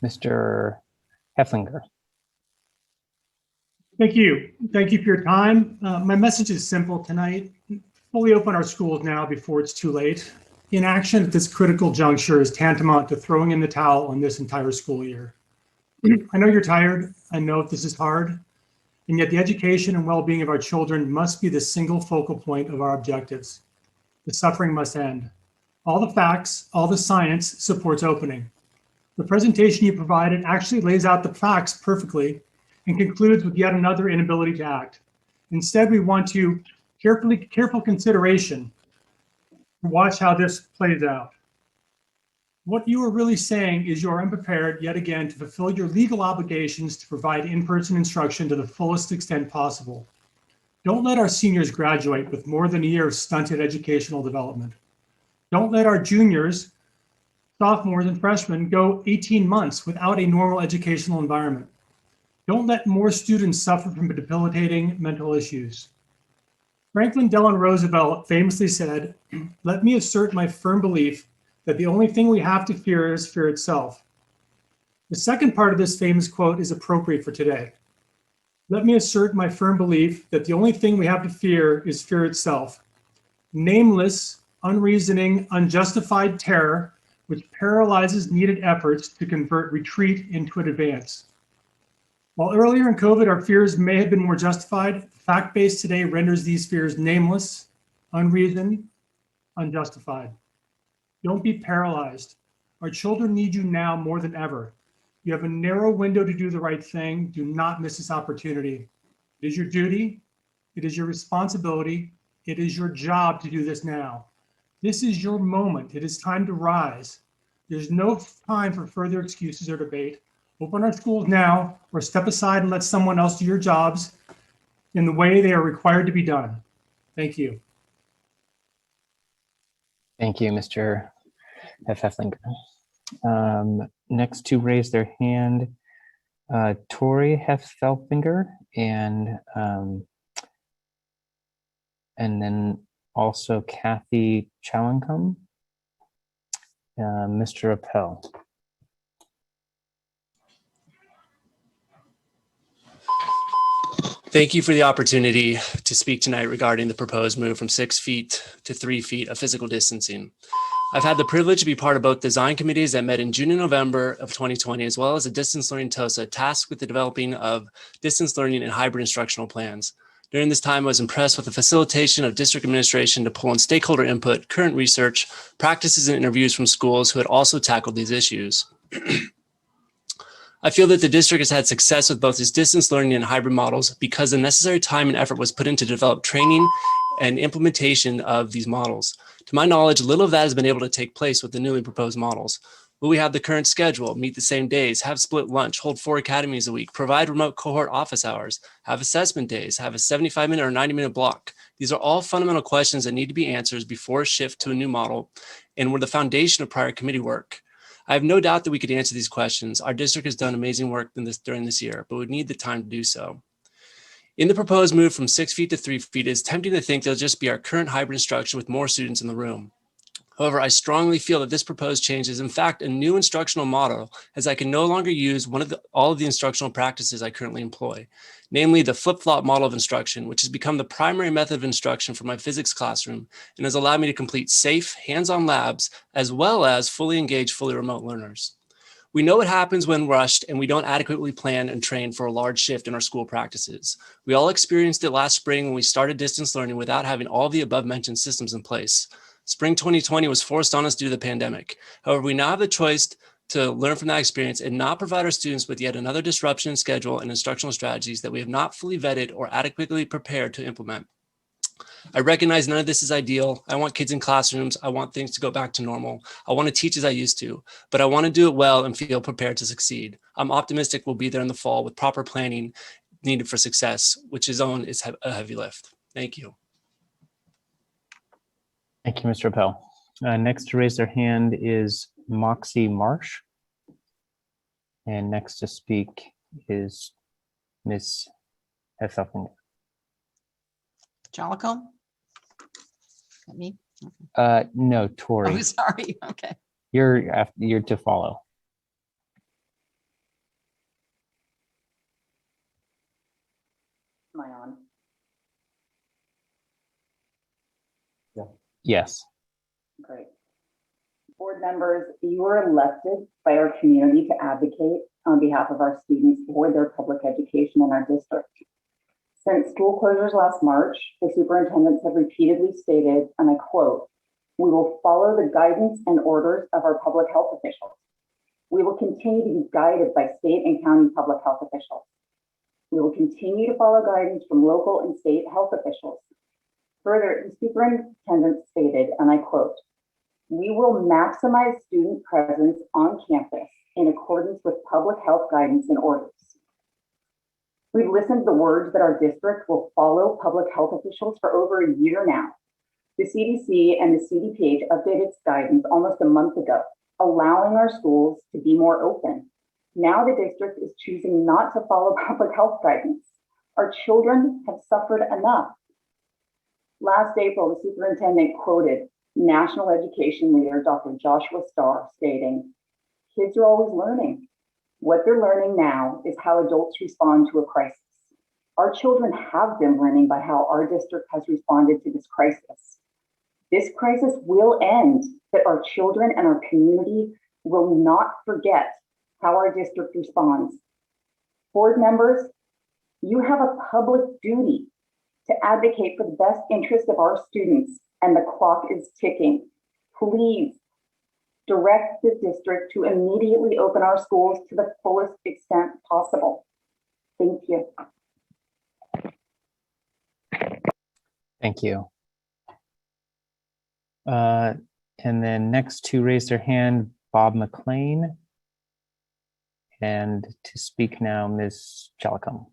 Speaker 1: Mr. Heflinger.
Speaker 10: Thank you. Thank you for your time. My message is simple tonight. Fully open our schools now before it's too late. Inaction at this critical juncture is tantamount to throwing in the towel on this entire school year. I know you're tired. I know this is hard. And yet the education and well-being of our children must be the single focal point of our objectives. The suffering must end. All the facts, all the science supports opening. The presentation you provided actually lays out the facts perfectly and concludes with yet another inability to act. Instead, we want to careful consideration to watch how this plays out. What you are really saying is you are unprepared yet again to fulfill your legal obligations to provide in-person instruction to the fullest extent possible. Don't let our seniors graduate with more than a year of stunted educational development. Don't let our juniors, sophomores, and freshmen go 18 months without a normal educational environment. Don't let more students suffer from debilitating mental issues. Franklin Delano Roosevelt famously said, "Let me assert my firm belief that the only thing we have to fear is fear itself." The second part of this famous quote is appropriate for today. Let me assert my firm belief that the only thing we have to fear is fear itself. Nameless, unreasoning, unjustified terror, which paralyzes needed efforts to convert retreat into an advance. While earlier in COVID, our fears may have been more justified, fact-based today renders these fears nameless, unreasoned, unjustified. Don't be paralyzed. Our children need you now more than ever. You have a narrow window to do the right thing. Do not miss this opportunity. It is your duty. It is your responsibility. It is your job to do this now. This is your moment. It is time to rise. There's no time for further excuses or debate. Open our schools now or step aside and let someone else do your jobs in the way they are required to be done. Thank you.
Speaker 1: Thank you, Mr. Heflinger. Next to raise their hand, Tori Heffelfinger and then also Kathy Chalincombe. Mr. Appel.
Speaker 11: Thank you for the opportunity to speak tonight regarding the proposed move from 6 feet to 3 feet of physical distancing. I've had the privilege to be part of both design committees that met in June and November of 2020, as well as a distance learning TOSA tasked with the developing of distance learning and hybrid instructional plans. During this time, I was impressed with the facilitation of district administration to pull in stakeholder input, current research, practices, and interviews from schools who had also tackled these issues. I feel that the district has had success with both its distance learning and hybrid models because the necessary time and effort was put in to develop training and implementation of these models. To To my knowledge, little of that has been able to take place with the newly proposed models. Will we have the current schedule, meet the same days, have split lunch, hold 4 academies a week, provide remote cohort office hours, have assessment days, have a 75-minute or 90-minute block? These are all fundamental questions that need to be answered before a shift to a new model and were the foundation of prior committee work. I have no doubt that we could answer these questions. Our district has done amazing work during this year, but we need the time to do so. In the proposed move from 6 feet to 3 feet, it is tempting to think they'll just be our current hybrid instruction with more students in the room. However, I strongly feel that this proposed change is in fact a new instructional model, as I can no longer use all of the instructional practices I currently employ, namely the flip-flop model of instruction, which has become the primary method of instruction for my physics classroom and has allowed me to complete safe, hands-on labs, as well as fully engage, fully remote learners. We know what happens when rushed and we don't adequately plan and train for a large shift in our school practices. We all experienced it last spring when we started distance learning without having all the above mentioned systems in place. Spring 2020 was forced on us due to the pandemic. However, we now have the choice to learn from that experience and not provide our students with yet another disruption in schedule and instructional strategies that we have not fully vetted or adequately prepared to implement. I recognize none of this is ideal. I want kids in classrooms. I want things to go back to normal. I want to teach as I used to, but I want to do it well and feel prepared to succeed. I'm optimistic we'll be there in the fall with proper planning needed for success, which is a heavy lift. Thank you.
Speaker 1: Thank you, Mr. Appel. Next to raise their hand is Moxie Marsh. And next to speak is Ms. Heffelfinger.
Speaker 3: Jolicoeur? That me?
Speaker 1: No, Tori.
Speaker 3: Oh, sorry. Okay.
Speaker 1: You're to follow.
Speaker 12: Am I on?
Speaker 1: Yes.
Speaker 12: Great. Board members, you were elected by our community to advocate on behalf of our students for their public education in our district. Since school closures last March, the superintendents have repeatedly stated, and I quote, "We will follow the guidance and orders of our public health officials. We will continue to be guided by state and county public health officials. We will continue to follow guidance from local and state health officials." Further, the superintendent stated, and I quote, "We will maximize student presence on campus in accordance with public health guidance and orders." We've listened to the words that our district will follow public health officials for over a year now. The CDC and the CDPH updated its guidance almost a month ago, allowing our schools to be more open. Now the district is choosing not to follow public health guidance. Our children have suffered enough. Last April, the superintendent quoted national education leader Dr. Joshua Starr stating, "Kids are always learning. What they're learning now is how adults respond to a crisis." Our children have been learning by how our district has responded to this crisis. This crisis will end, but our children and our community will not forget how our district responds. Board members, you have a public duty to advocate for the best interest of our students, and the clock is ticking. Please direct the district to immediately open our schools to the fullest extent possible. Thank you.
Speaker 1: Thank you. And then next to raise their hand, Bob McLean. And to speak now, Ms. Jolicoeur.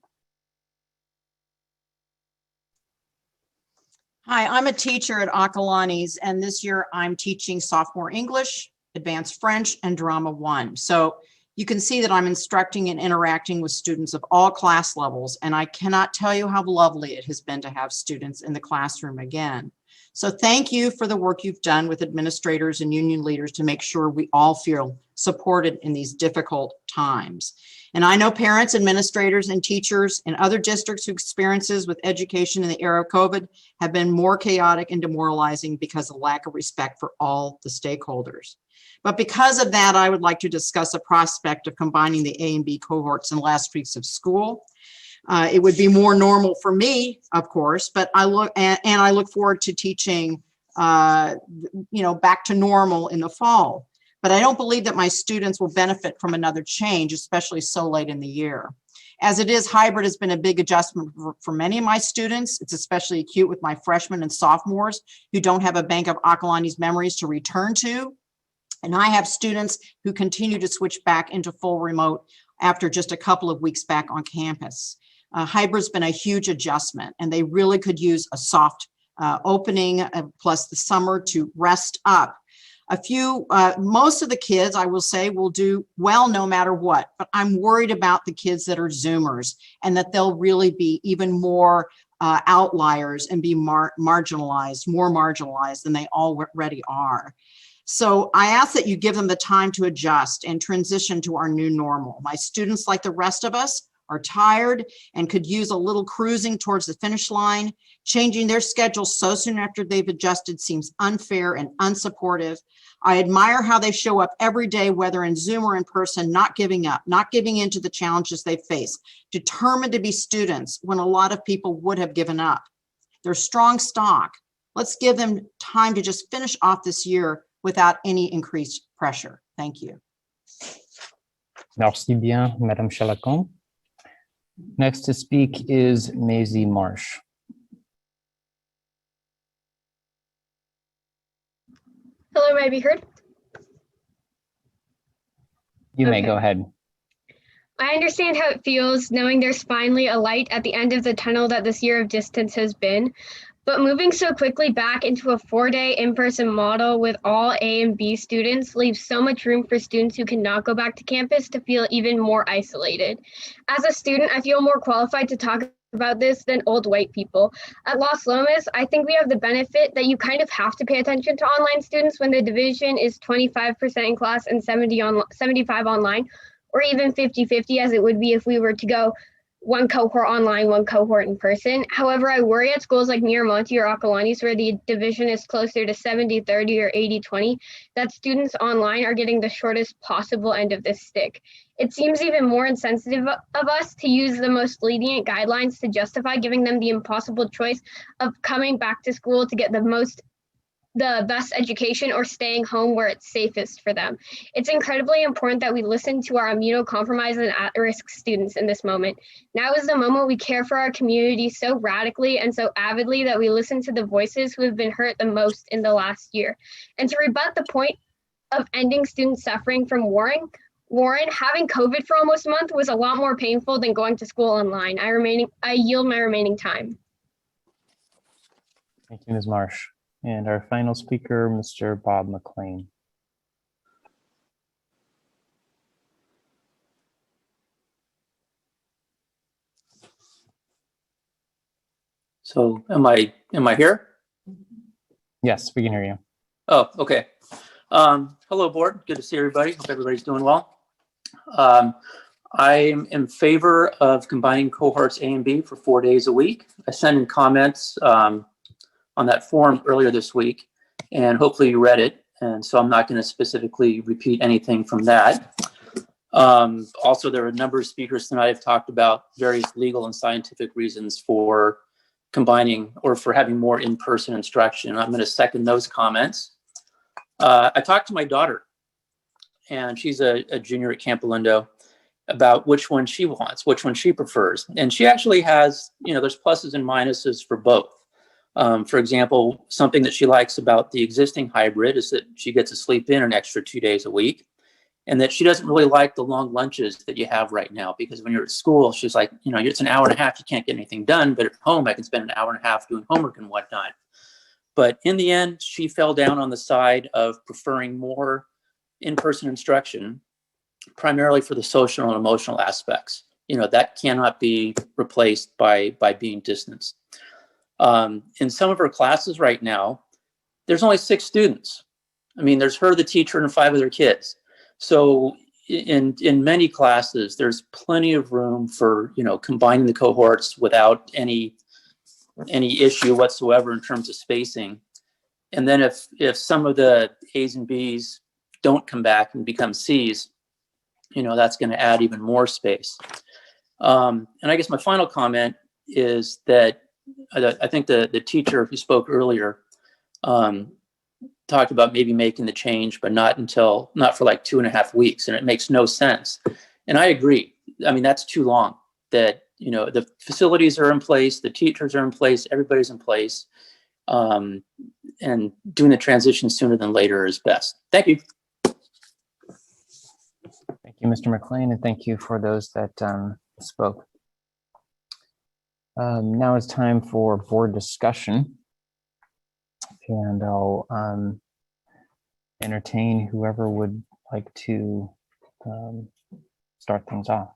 Speaker 13: Hi, I'm a teacher at Akalani's, and this year I'm teaching sophomore English, advanced French, and Drama 1. So you can see that I'm instructing and interacting with students of all class levels, and I cannot tell you how lovely it has been to have students in the classroom again. So thank you for the work you've done with administrators and union leaders to make sure we all feel supported in these difficult times. And I know parents, administrators, and teachers in other districts whose experiences with education in the era of COVID have been more chaotic and demoralizing because of lack of respect for all the stakeholders. But because of that, I would like to discuss a prospect of combining the A and B cohorts in the last weeks of school. It would be more normal for me, of course, but I look forward to teaching, back to normal in the fall. But I don't believe that my students will benefit from another change, especially so late in the year. As it is, hybrid has been a big adjustment for many of my students. It's especially acute with my freshmen and sophomores who don't have a bank of Akalani's memories to return to. And I have students who continue to switch back into full remote after just a couple of weeks back on campus. Hybrid's been a huge adjustment, and they really could use a soft opening plus the summer to rest up. Most of the kids, I will say, will do well no matter what, but I'm worried about the kids that are Zoomers and that they'll really be even more outliers and be more marginalized than they already are. So I ask that you give them the time to adjust and transition to our new normal. My students, like the rest of us, are tired and could use a little cruising towards the finish line. Changing their schedule so soon after they've adjusted seems unfair and unsupportive. I admire how they show up every day, whether in Zoom or in person, not giving up, not giving in to the challenges they face, determined to be students when a lot of people would have given up. They're strong stock. Let's give them time to just finish off this year without any increased pressure. Thank you.
Speaker 1: Merci bien, Madame Chalacon. Next to speak is Maisie Marsh.
Speaker 14: Hello, may I be heard?
Speaker 1: You may
Speaker 14: Okay.
Speaker 1: go ahead.
Speaker 14: I understand how it feels knowing there's finally a light at the end of the tunnel that this year of distance has been. But moving so quickly back into a 4-day in-person model with all A and B students leaves so much room for students who cannot go back to campus to feel even more isolated. As a student, I feel more qualified to talk about this than old white people. At Los Lomas, I think we have the benefit that you kind of have to pay attention to online students when the division is 25% in class and 75 online, or even 50-50 as it would be if we were to go one cohort online, one cohort in person. However, I worry at schools like Miramonte or Akalani's where the division is closer to 70-30 or 80-20, that students online are getting the shortest possible end of this stick. It seems even more insensitive of us to use the most lenient guidelines to justify giving them the impossible choice of coming back to school to get the best education or staying home where it's safest for them. It's incredibly important that we listen to our immunocompromised and at-risk students in this moment. Now is the moment we care for our community so radically and so avidly that we listen to the voices who have been hurt the most in the last year. And to rebut the point of ending student suffering from Warren, having COVID for almost a month was a lot more painful than going to school online. I yield my remaining time.
Speaker 1: Thank you, Ms. Marsh. And our final speaker, Mr. Bob McLean.
Speaker 15: So am I here?
Speaker 1: Yes, we can hear you.
Speaker 15: Oh, okay. Hello, board. Good to see everybody. Hope everybody's doing well. I'm in favor of combining cohorts A and B for 4 days a week. I sent in comments on that forum earlier this week, and hopefully you read it. And so I'm not going to specifically repeat anything from that. Also, there are a number of speakers tonight have talked about various legal and scientific reasons for combining or for having more in-person instruction. I'm going to second those comments. I talked to my daughter, and she's a junior at Camp Lindo, about which one she wants, which one she prefers. And she actually has, there's pluses and minuses for both. For example, something that she likes about the existing hybrid is that she gets to sleep in an extra 2 days a week, and that she doesn't really like the long lunches that you have right now, because when you're at school, she's like, it's an hour and a half, you can't get anything done, but at home I can spend an hour and a half doing homework and whatnot. But in the end, she fell down on the side of preferring more in-person instruction, primarily for the social and emotional aspects. That cannot be replaced by being distanced. In some of her classes right now, there's only 6 students. I mean, there's her, the teacher, and 5 other kids. So in many classes, there's plenty of room for, combining the cohorts without any issue whatsoever in terms of spacing. And then if some of the A's and B's don't come back and become C's, that's going to add even more space. And I guess my final comment is that I think the teacher who spoke earlier talked about maybe making the change, but not for like 2.5 weeks. And it makes no sense. And I agree. I mean, that's too long. that, you know, the facilities are in place, the teachers are in place, everybody's in place. And doing the transition sooner than later is best. Thank you.
Speaker 1: Thank you, Mr. McLean, and thank you for those that spoke. Now it's time for board discussion, and I'll entertain whoever would like to start things off.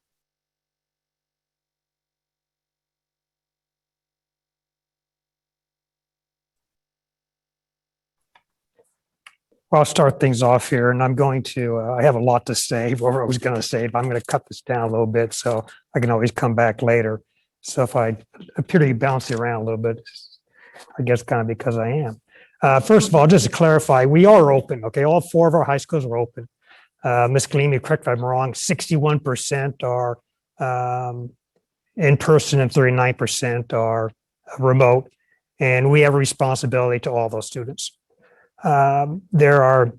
Speaker 4: Well, I'll start things off here, and I'm going to, I have a lot to say, what I was going to say, but I'm going to cut this down a little bit so I can always come back later. So if I appear to be bouncing around a little bit, I guess kind of because I am. First of all, just to clarify, we are open, okay? All 4 of our high schools are open. Ms. Galimi, correct if I'm wrong, 61% are in person and 39% are remote, and we have a responsibility to all those students. There are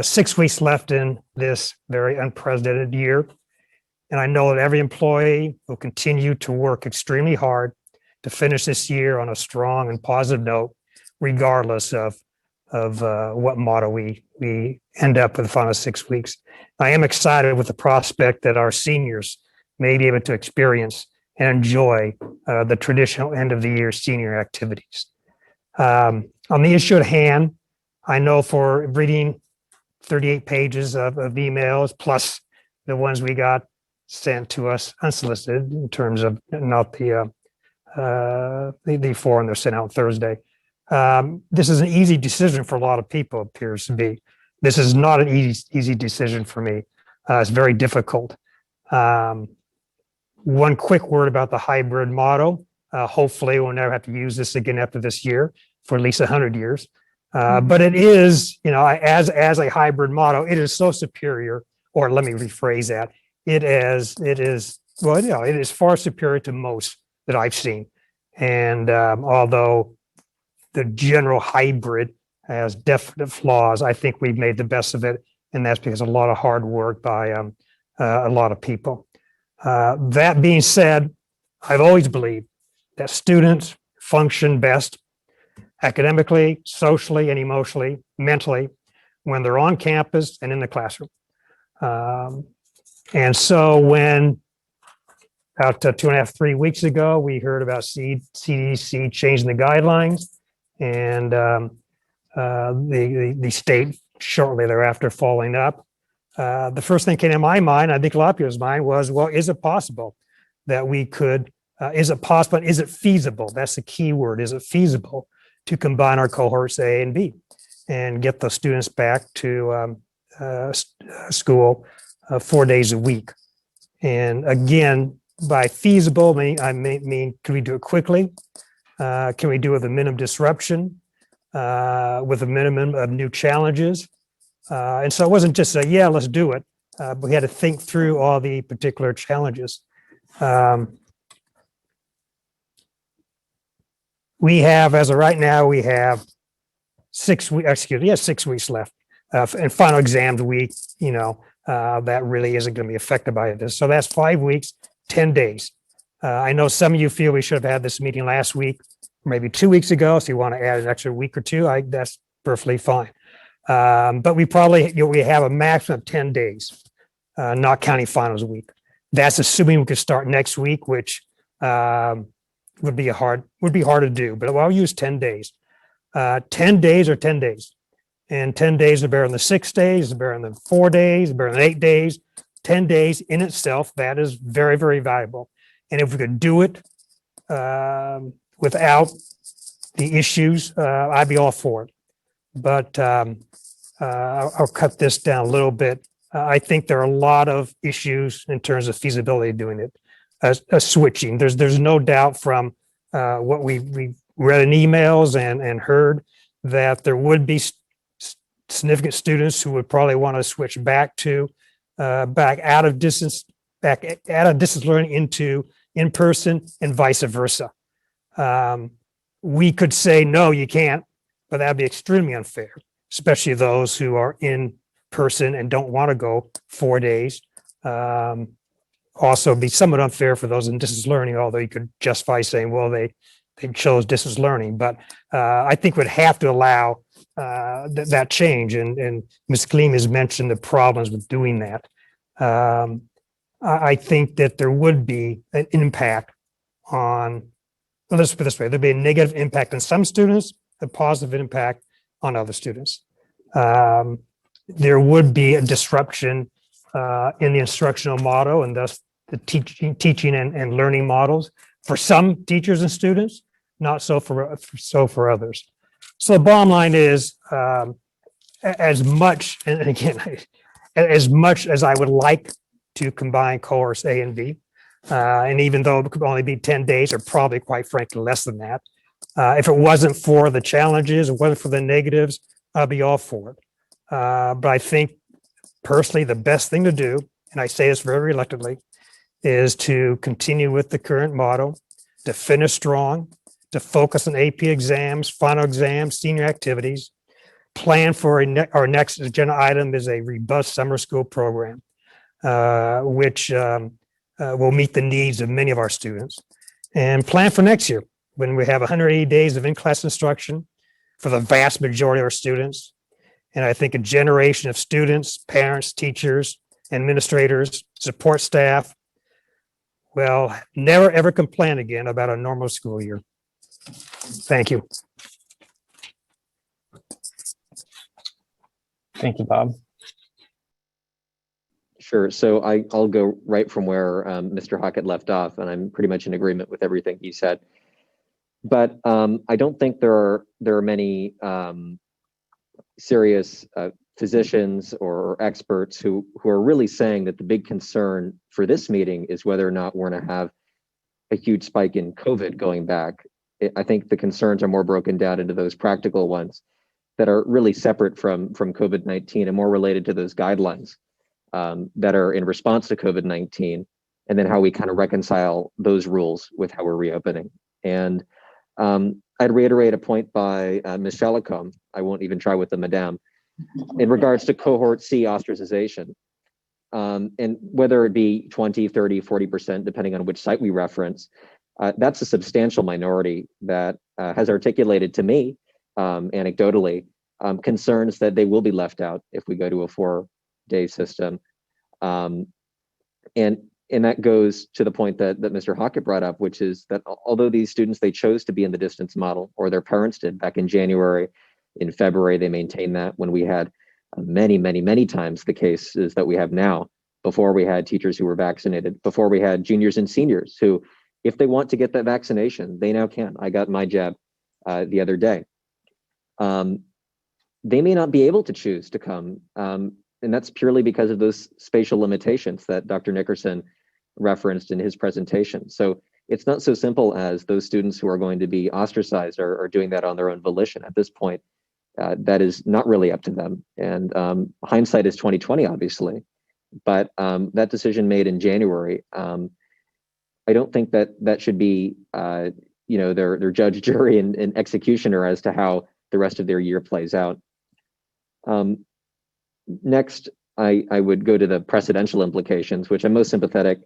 Speaker 4: 6 weeks left in this very unprecedented year. And I know that every employee will continue to work extremely hard to finish this year on a strong and positive note, regardless of what motto we end up with the final 6 weeks. I am excited with the prospect that our seniors may be able to experience and enjoy the traditional end of the year senior activities. On the issue at hand, I know for reading 38 pages of emails, plus the ones we got sent to us unsolicited in terms of not the form they're sent out Thursday. This is an easy decision for a lot of people, appears to be. This is not an easy decision for me. It's very difficult. One quick word about the hybrid model. Hopefully we'll never have to use this again after this year for at least 100 years. But it is, you know, as a hybrid model, it is so superior, or let me rephrase that. It is, well, you know, it is far superior to most that I've seen. And although the general hybrid has definite flaws, I think we've made the best of it. And that's because of a lot of hard work by a lot of people. That being said, I've always believed that students function best academically, socially, and emotionally, mentally, when they're on campus and in the classroom. And so when about 2.5, 3 weeks ago, we heard about CDC changing the guidelines, and the state shortly thereafter following up. The first thing came to my mind, I think a lot of people's mind, was, well, is it possible that we could, is it possible, is it feasible? That's the key word, is it feasible to combine our cohorts A and B and get the students back to school 4 days a week? And again, by feasible, I mean, can we do it quickly? Can we do it with a minimum disruption, with a minimum of new challenges? And so it wasn't just a, yeah, let's do it. We had to think through all the particular challenges. We have, as of right now, we have 6 weeks left. And final exams week, you know, that really isn't going to be affected by this. So that's 5 weeks, 10 days. I know some of you feel we should have had this meeting last week, maybe 2 weeks ago. So you want to add an extra week or two, that's perfectly fine. But we probably, you know, we have a maximum of 10 days, not counting finals week. That's assuming we could start next week, which would be hard to do, but I'll use 10 days. 10 days or 10 days. And 10 days are better than the 6 days, is better than 4 days, better than 8 days. 10 days in itself, that is very, very valuable. And if we could do it without the issues, I'd be all for it. But I'll cut this down a little bit. I think there are a lot of issues in terms of feasibility of doing it. Switching. There's no doubt from what we read in emails and heard that there would be significant students who would probably want to switch back out of distance learning into in-person and vice versa. We could say, no, you can't, but that'd be extremely unfair, especially those who are in person and don't want to go 4 days. also be somewhat unfair for those in distance learning, although you could justify saying, well, they chose distance learning. But I think we'd have to allow that change. And Ms. Gleam has mentioned the problems with doing that. I think that there would be an impact on, well, let's put it this way, there'd be a negative impact on some students, a positive impact on other students. There would be a disruption in the instructional model and thus the teaching and learning models for some teachers and students, not so for others. So the bottom line is, as much, and again, as much as I would like to combine cohorts A and B, and even though it could only be 10 days, or probably quite frankly less than that, if it wasn't for the challenges, it wasn't for the negatives, I'd be all for it. But I think personally, the best thing to do, and I say this very reluctantly, is to continue with the current model, to finish strong, to focus on AP exams, final exams, senior activities, plan for our next agenda item is a robust summer school program, which will meet the needs of many of our students, and plan for next year when we have 180 days of in-class instruction for the vast majority of our students. And I think a generation of students, parents, teachers, administrators, support staff will never, ever complain again about a normal school year. Thank you.
Speaker 1: Thank you, Bob.
Speaker 16: Sure. So I'll go right from where Mr. Hockett left off, and I'm pretty much in agreement with everything he said. But I don't think there are many serious physicians or experts who are really saying that the big concern for this meeting is whether or not we're going to have a huge spike in COVID going back. I think the concerns are more broken down into those practical ones that are really separate from COVID-19 and more related to those guidelines that are in response to COVID-19, and then how we kind of reconcile those rules with how we're reopening. And I'd reiterate a point by Ms. Shalicombe. I won't even try with the madame in regards to cohort C ostracization. And whether it be 20, 30, 40%, depending on which site we reference, that's a substantial minority that has articulated to me, anecdotally, concerns that they will be left out if we go to a 4-day system. And that goes to the point that Mr. Hockett brought up, which is that although these students, they chose to be in the distance model, or their parents did back in January, in February, they maintained that when we had many, many, many times the cases that we have now, before we had teachers who were vaccinated, before we had juniors and seniors who, if they want to get that vaccination, they now can. I got my jab the other day. They may not be able to choose to come. And that's purely because of those spatial limitations that Dr. Nickerson referenced in his presentation. So it's not so simple as those students who are going to be ostracized are doing that on their own volition. At this point, that is not really up to them. And hindsight is 2020, obviously. But that decision made in January, I don't think that should be, their judge, jury, and executioner as to how the rest of their year plays out. Next, I would go to the precedential implications, which I'm most sympathetic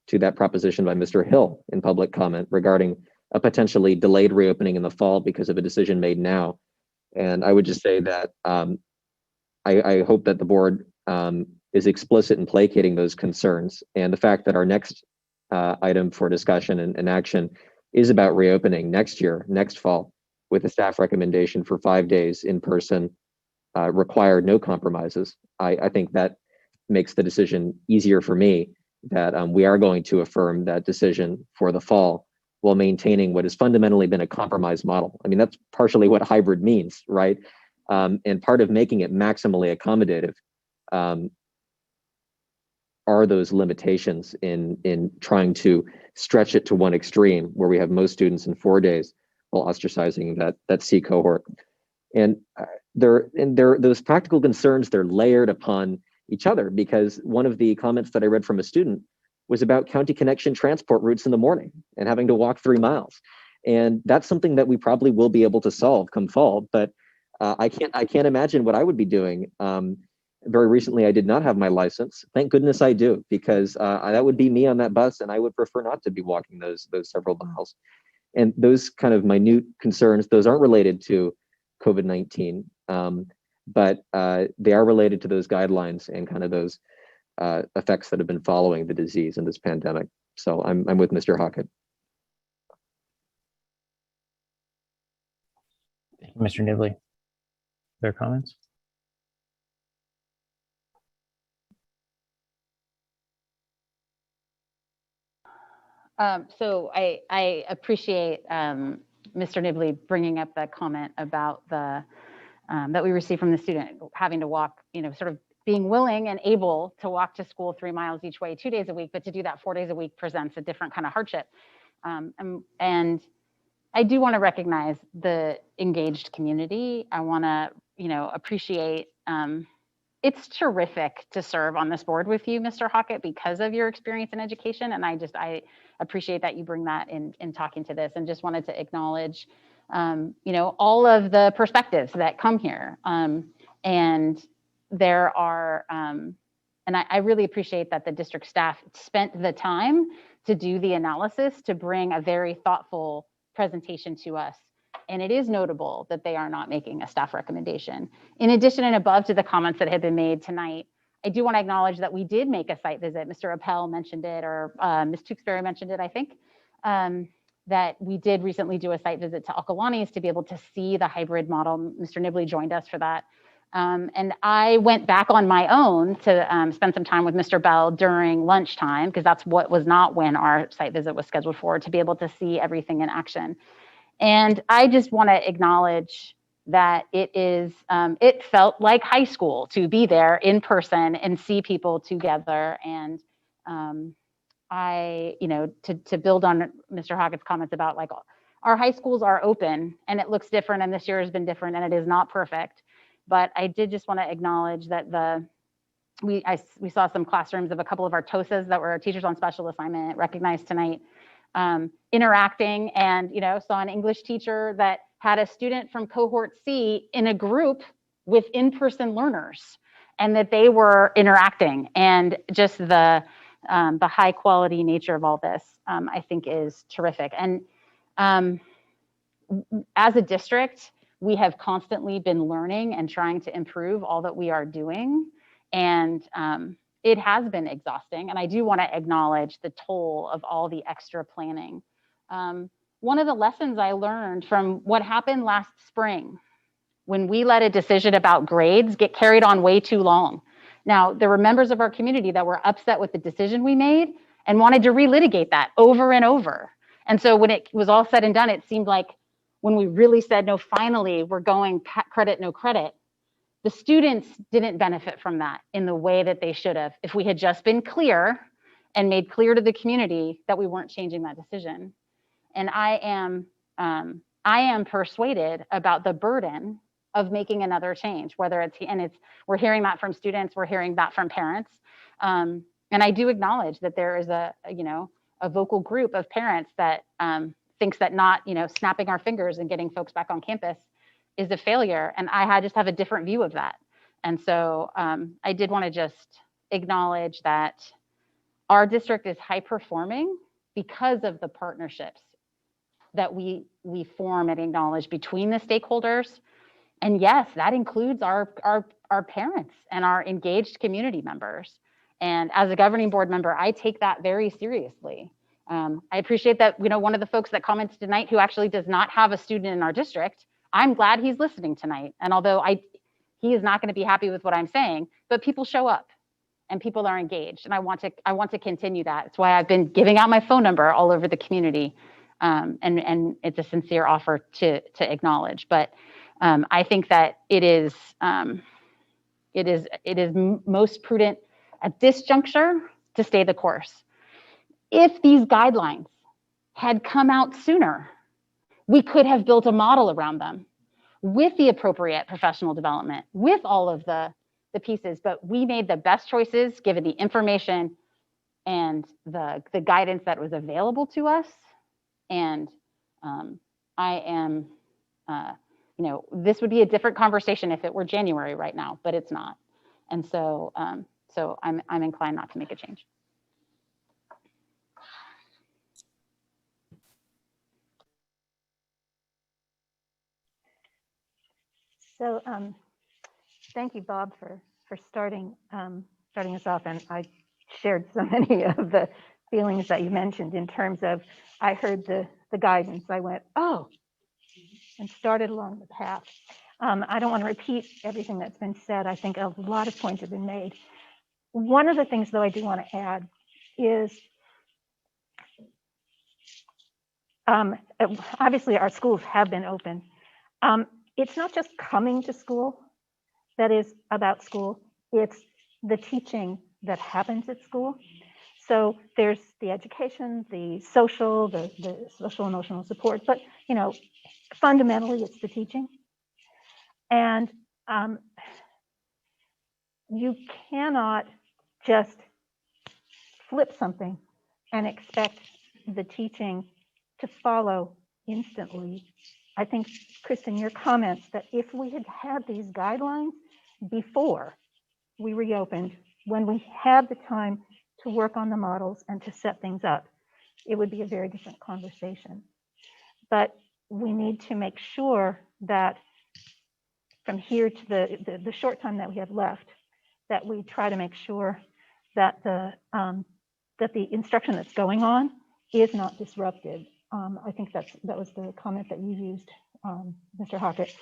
Speaker 16: to that proposition by Mr. Hill in public comment regarding a potentially delayed reopening in the fall because of a decision made now. And I would just say that I hope that the board is explicit in placating those concerns. And the fact that our next item for discussion and action is about reopening next year, next fall, with a staff recommendation for 5 days in person, required no compromises. I think that makes the decision easier for me that we are going to affirm that decision for the fall while maintaining what has fundamentally been a compromise model. I mean, that's partially what hybrid means, right? And part of making it maximally accommodative are those limitations in trying to stretch it to one extreme where we have most students in 4 days while ostracizing that C cohort. And those practical concerns, they're layered upon each other, because one of the comments that I read from a student was about county connection transport routes in the morning and having to walk 3 miles. And that's something that we probably will be able to solve come fall, but I can't imagine what I would be doing Very recently, I did not have my license. Thank goodness I do, because that would be me on that bus, and I would prefer not to be walking those several miles. And those kind of minute concerns, those aren't related to COVID-19, but they are related to those guidelines and kind of those effects that have been following the disease and this pandemic. So I'm with Mr. Hockett.
Speaker 1: Mr. Nibley, their comments?
Speaker 5: So I appreciate Mr. Nibley bringing up that comment about the that we received from the student having to walk, sort of being willing and able to walk to school 3 miles each way 2 days a week, but to do that 4 days a week presents a different kind of hardship. And I do want to recognize the engaged community. I want to, appreciate it's terrific to serve on this board with you, Mr. Hockett, because of your experience in education. And I appreciate that you bring that in talking to this, and just wanted to acknowledge, all of the perspectives that come here. And there are, and I really appreciate that the district staff spent the time to do the analysis, to bring a very thoughtful presentation to us. And it is notable that they are not making a staff recommendation. In addition and above to the comments that have been made tonight, I do want to acknowledge that we did make a site visit. Mr. Appel mentioned it, or Ms. Tewksbury mentioned it, I think, that we did recently do a site visit to Akalani's to be able to see the hybrid model. Mr. Nibley joined us for that. And I went back on my own to spend some time with Mr. Bell during lunchtime, because that's what was not when our site visit was scheduled for, to be able to see everything in action. And I just want to acknowledge that it felt like high school to be there in person and see people together. And to build on Mr. Hockett's comments about, like, our high schools are open and it looks different, and this year has been different, and it is not perfect. But I did just want to acknowledge that we saw some classrooms of a couple of our TOSAs that were teachers on special assignment recognized tonight, interacting, and saw an English teacher that had a student from cohort C in a group with in-person learners, and that they were interacting. And just the high quality nature of all this, I think, is terrific. And as a district, we have constantly been learning and trying to improve all that we are doing. And it has been exhausting. And I do want to acknowledge the toll of all the extra planning. One of the lessons I learned from what happened last spring, when we let a decision about grades get carried on way too long. Now, there were members of our community that were upset with the decision we made and wanted to relitigate that over and over. And so when it was all said and done, it seemed like when we really said, no, finally, we're going credit, no credit, the students didn't benefit from that in the way that they should have if we had just been clear and made clear to the community that we weren't changing that decision. And I am persuaded about the burden of making another change, whether we're hearing that from students, we're hearing that from parents. And I do acknowledge that there is a vocal group of parents that thinks that not, snapping our fingers and getting folks back on campus is a failure. And I just have a different view of that. And so I did want to just acknowledge that our district is high performing because of the partnerships that we form and acknowledge between the stakeholders. And yes, that includes our parents and our engaged community members. And as a governing board member, I take that very seriously. I appreciate that, one of the folks that commented tonight who actually does not have a student in our district, I'm glad he's listening tonight. And although he is not going to be happy with what I'm saying, but people show up and people are engaged. And I want to continue that. That's why I've been giving out my phone number all over the community. And it's a sincere offer to acknowledge. But I think that it is most prudent at this juncture to stay the course. If these guidelines had come out sooner, we could have built a model around them with the appropriate professional development, with all of the pieces. But we made the best choices given the information and the guidance that was available to us. And I am, this would be a different conversation if it were January right now, but it's not. And so, so I'm inclined not to make a change.
Speaker 17: So thank you, Bob, for starting us off. And I shared so many of the feelings that you mentioned in terms of, I heard the guidance. I went, oh, and started along the path. I don't want to repeat everything that's been said. I think a lot of points have been made. One of the things, though, I do want to add is obviously our schools have been open. It's not just coming to school that is about school, it's the teaching that happens at school. So there's the education, the social emotional support, but fundamentally it's the teaching. And you cannot just flip something and expect the teaching to follow instantly. I think, Kristen, your comments that if we had had these guidelines before we reopened, when we had the time to work on the models and to set things up, it would be a very different conversation. But we need to make sure that from here to the short time that we have left, that we try to make sure that the instruction that's going on is not disrupted. I think that was the comment that you used, Mr. Hockett.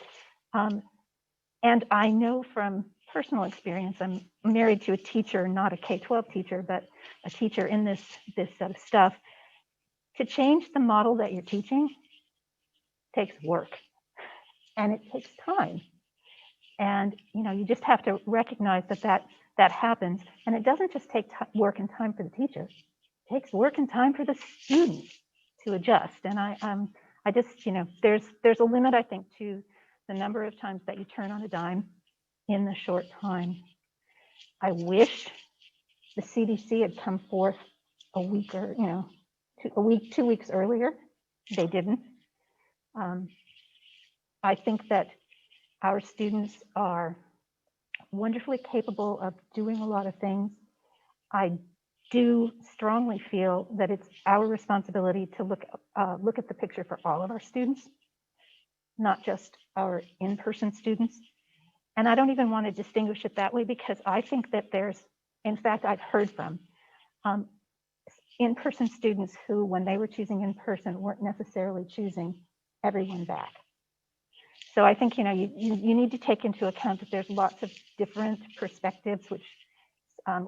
Speaker 17: And I know from personal experience, I'm married to a teacher, not a K-12 teacher, but a teacher in this set of stuff. To change the model that you're teaching takes work, and it takes time. And you just have to recognize that happens, and it doesn't just take work and time for the teacher. It takes work and time for the student to adjust. And I just there's a limit, I think, to the number of times that you turn on a dime in the short time. I wish the CDC had come forth a week or 2 weeks earlier. They didn't. I think that our students are wonderfully capable of doing a lot of things. I do strongly feel that it's our responsibility to look at the picture for all of our students, not just our in-person students. And I don't even want to distinguish it that way, because I think that in fact, I've heard from in-person students who, when they were choosing in-person, weren't necessarily choosing everyone back. So I think, you need to take into account that there's lots of different perspectives, which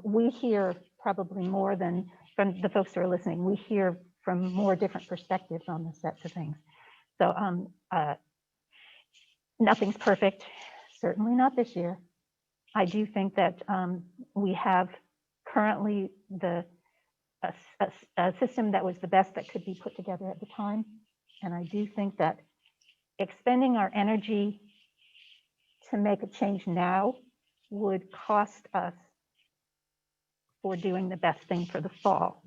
Speaker 17: we hear probably more than from the folks who are listening. We hear from more different perspectives on the sets of things. So nothing's perfect, certainly not this year. I do think that we have currently a system that was the best that could be put together at the time. And I do think that expending our energy to make a change now would cost us for doing the best thing for the fall.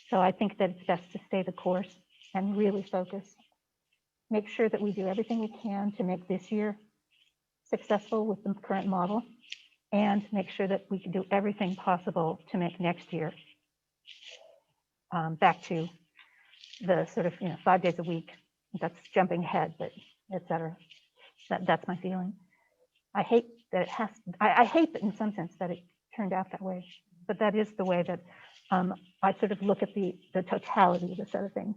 Speaker 17: So I think that it's best to stay the course and really focus. Make sure that we do everything we can to make this year successful with the current model, and make sure that we can do everything possible to make next year back to the sort of 5 days a week. That's jumping ahead, but et cetera. That's my feeling. I hate that I hate that in some sense that it turned out that way, but that is the way that I sort of look at the totality of the set of things.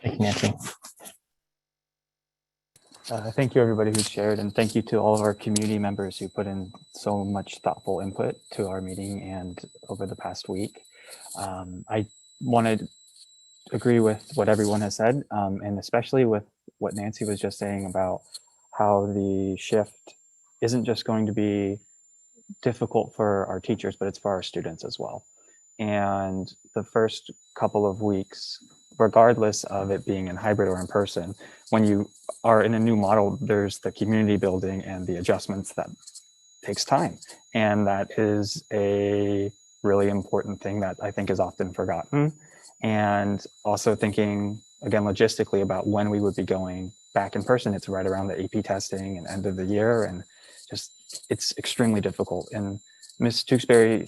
Speaker 1: Thank you, Nancy. Thank you, everybody who shared, and thank you to all of our community members who put in so much thoughtful input to our meeting and over the past week. I wanted to agree with what everyone has said, and especially with what Nancy was just saying about how the shift isn't just going to be difficult for our teachers, but it's for our students as well. And the first couple of weeks, regardless of it being in hybrid or in person, when you are in a new model, there's the community building and the adjustments that takes time. And that is a really important thing that I think is often forgotten. And also thinking, again, logistically about when we would be going
Speaker 18: back in person, it's right around the AP testing and end of the year, and just it's extremely difficult. And Ms. Tewksbury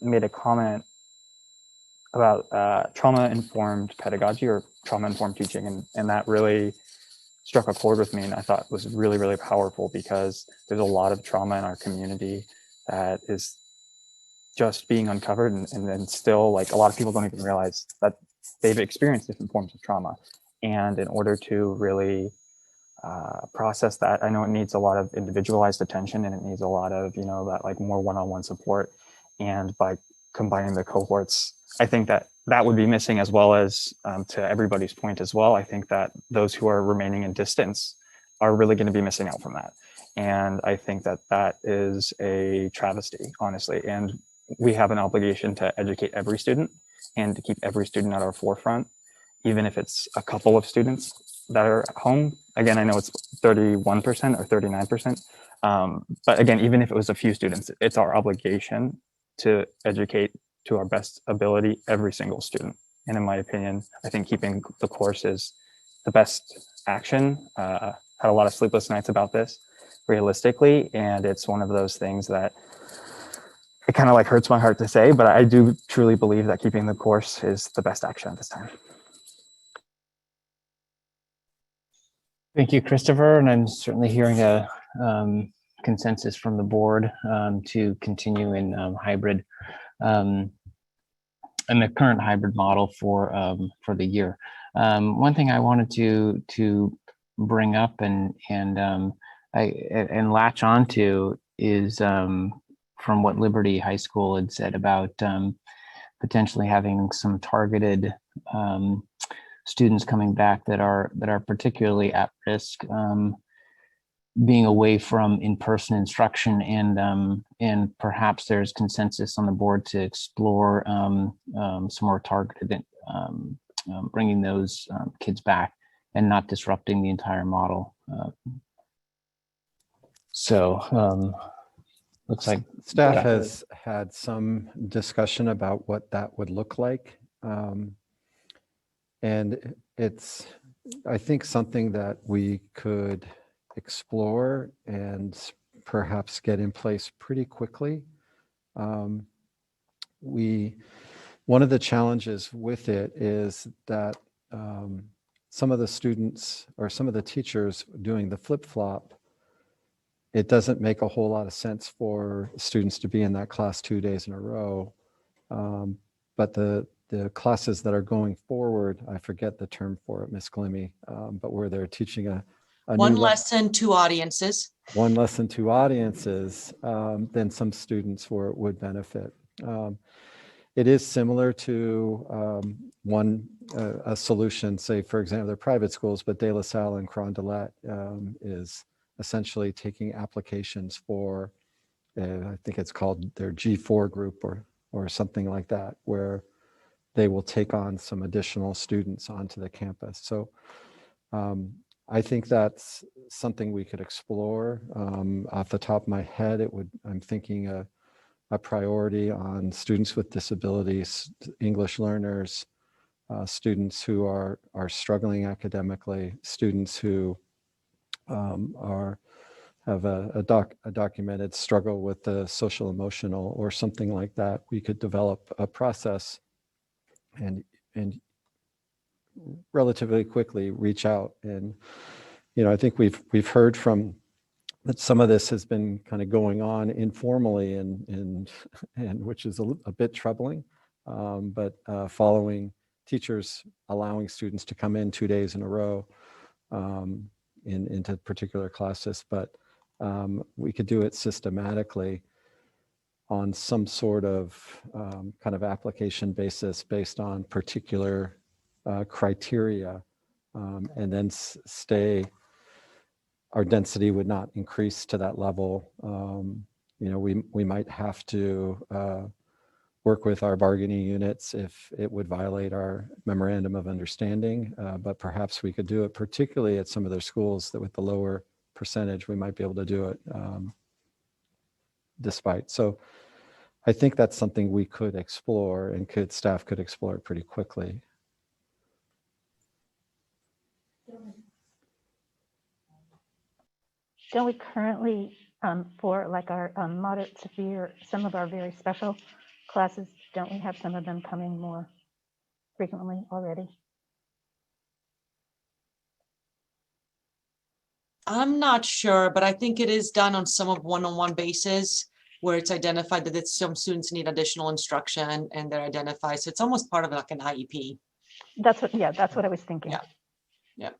Speaker 18: made a comment about trauma-informed pedagogy or trauma-informed teaching, and that really struck a chord with me, and I thought was really, really powerful, because there's a lot of trauma in our community that is just being uncovered, and then still, like, a lot of people don't even realize that they've experienced different forms of trauma. And in order to really process that, I know it needs a lot of individualized attention, and it needs a lot of, you know, that like more one-on-one support. And by combining the cohorts, I think that that would be missing, as well as to everybody's point as well. I think that those who are remaining in distance are really going to be missing out from that. And I think that that is a travesty, honestly. And we have an obligation to educate every student and to keep every student at our forefront, even if it's a couple of students that are at home. Again, I know it's 31% or 39%. But again, even if it was a few students, it's our obligation to educate to our best ability every single student. And in my opinion, I think keeping the course is the best action. Had a lot of sleepless nights about this, realistically, and it's one of those things that it kind of like hurts my heart to say, but I do truly believe that keeping the course is the best action at this time.
Speaker 1: Thank you, Christopher. And I'm certainly hearing a consensus from the board to continue in hybrid, and the current hybrid model for the year. One thing I wanted to bring up and latch onto is from what Liberty High School had said about potentially having some targeted students coming back that are particularly at risk, being away from in-person instruction, and perhaps there's consensus on the board to explore some more targeted bringing those kids back and not disrupting the entire model. Looks like
Speaker 2: staff has had some discussion about what that would look like. And it's, I think, something that we could explore and perhaps get in place pretty quickly. One of the challenges with it is that some of the students or some of the teachers doing the flip-flop, it doesn't make a whole lot of sense for students to be in that class 2 days in a row. But the classes that are going forward, I forget the term for it, Ms. Glimmy, but where they're teaching a
Speaker 3: one lesson, two audiences.
Speaker 2: One lesson, two audiences, then some students would benefit. It is similar to a solution, say, for example, they're private schools, but De La Salle and Carondelet is essentially taking applications for, I think it's called their G4 group or something like that, where they will take on some additional students onto the campus. So I think that's something we could explore. Off the top of my head, I'm thinking a priority on students with disabilities, English learners, students who are struggling academically, students who have a documented struggle with the social emotional or something like that. We could develop a process and relatively quickly reach out. And I think we've heard from that some of this has been kind of going on informally and which is a bit troubling, but following teachers allowing students to come in 2 days in a row into particular classes, but we could do it systematically on some sort of kind of application basis based on particular criteria, and then our density would not increase to that level. We might have to work with our bargaining units if it would violate our memorandum of understanding, but perhaps we could do it, particularly at some of their schools that with the lower percentage, we might be able to do it despite. So I think that's something we could explore and staff could explore it pretty quickly.
Speaker 17: don't we currently, for like our moderate, severe, some of our very special classes, don't we have some of them coming more frequently already?
Speaker 3: I'm not sure, but I think it is done on some of one-on-one basis where it's identified that some students need additional instruction and they're identified. So it's almost part of like an IEP.
Speaker 17: That's what, yeah, that's what I was thinking.
Speaker 3: Yeah. Yeah.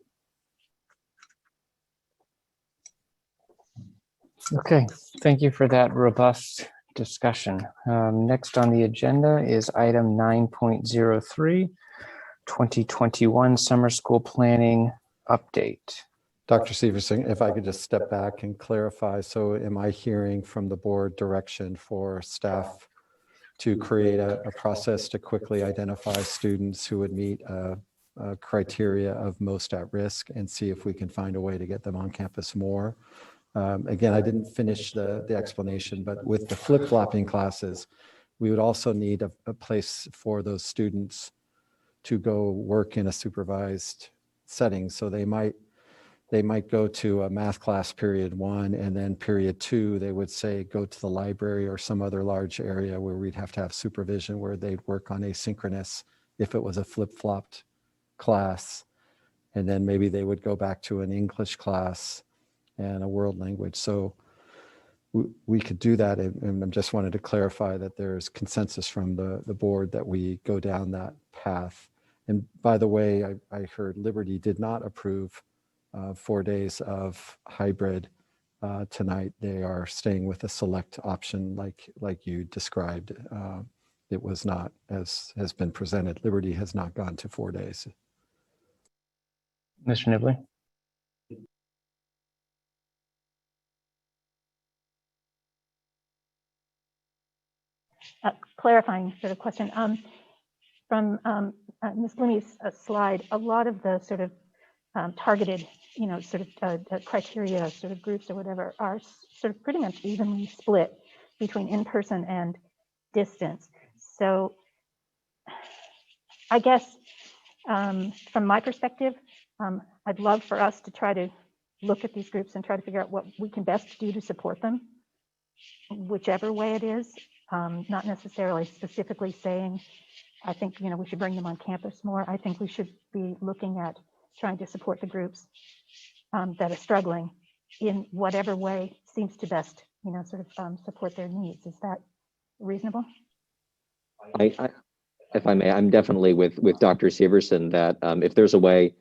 Speaker 1: Okay, thank you for that robust discussion. Next on the agenda is item 9.03, 2021 summer school planning update.
Speaker 2: Dr. Severson, if I could just step back and clarify. So am I hearing from the board direction for staff to create a process to quickly identify students who would meet a criteria of most at risk and see if we can find a way to get them on campus more? Again, I didn't finish the explanation, but with the flip-flopping classes, we would also need a place for those students to go work in a supervised setting. So they might go to a math class period 1, and then period 2, they would say, go to the library or some other large area where we'd have to have supervision, where they'd work on asynchronous if it was a flip-flopped class. And then maybe they would go back to an English class and a world language. So we could do that. And I just wanted to clarify that there's consensus from the board that we go down that path. And by the way, I heard Liberty did not approve 4 days of hybrid tonight. They are staying with a select option like you described. It was not, as has been presented. Liberty has not gone to 4 days.
Speaker 1: Mr. Nibley?
Speaker 17: Clarifying sort of question. From Ms. Bloomy's slide, a lot of the sort of targeted, sort of criteria, sort of groups or whatever are sort of pretty much evenly split between in-person and distance. So I guess from my perspective, I'd love for us to try to look at these groups and try to figure out what we can best do to support them, whichever way it is. Not necessarily specifically saying, I think, we should bring them on campus more. I think we should be looking at trying to support the groups that are struggling in whatever way seems to best, sort of support their needs. Is that reasonable?
Speaker 16: If I may, I'm definitely with Dr. Severson that if there's a way,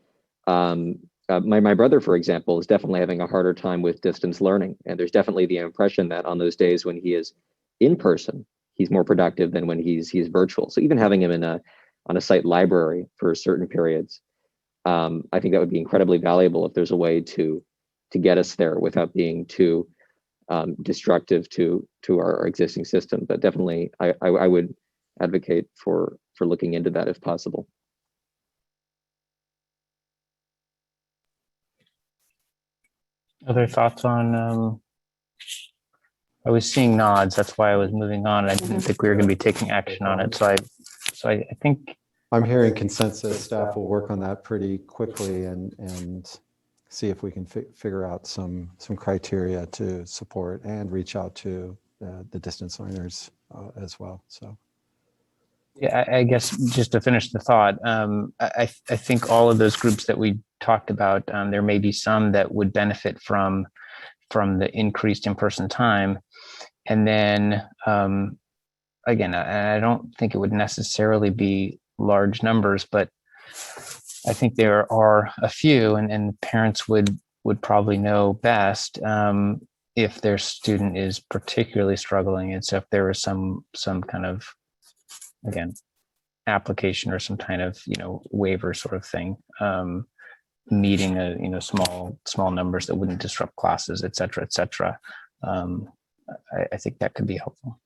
Speaker 16: my brother, for example, is definitely having a harder time with distance learning. And there's definitely the impression that on those days when he is in person, he's more productive than when he's virtual. So even having him on a site library for certain periods, I think that would be incredibly valuable if there's a way to get us there without being too destructive to our existing system. But definitely, I would advocate for looking into that if possible.
Speaker 1: Other thoughts on, I was seeing nods, that's why I was moving on. I didn't think we were going to be taking action on it. So I think
Speaker 2: I'm hearing consensus. Staff will work on that pretty quickly and see if we can figure out some criteria to support and reach out to the distance learners as well. So.
Speaker 1: Yeah, I guess just to finish the thought, I think all of those groups that we talked about, there may be some that would benefit from the increased in-person time. And then, again, I don't think it would necessarily be large numbers, but I think there are a few, and parents would probably know best if their student is particularly struggling. And so if there was some kind of, again, application or some kind of, waiver sort of thing, meeting a, small numbers that wouldn't disrupt classes, et cetera, et cetera. I think that could be helpful.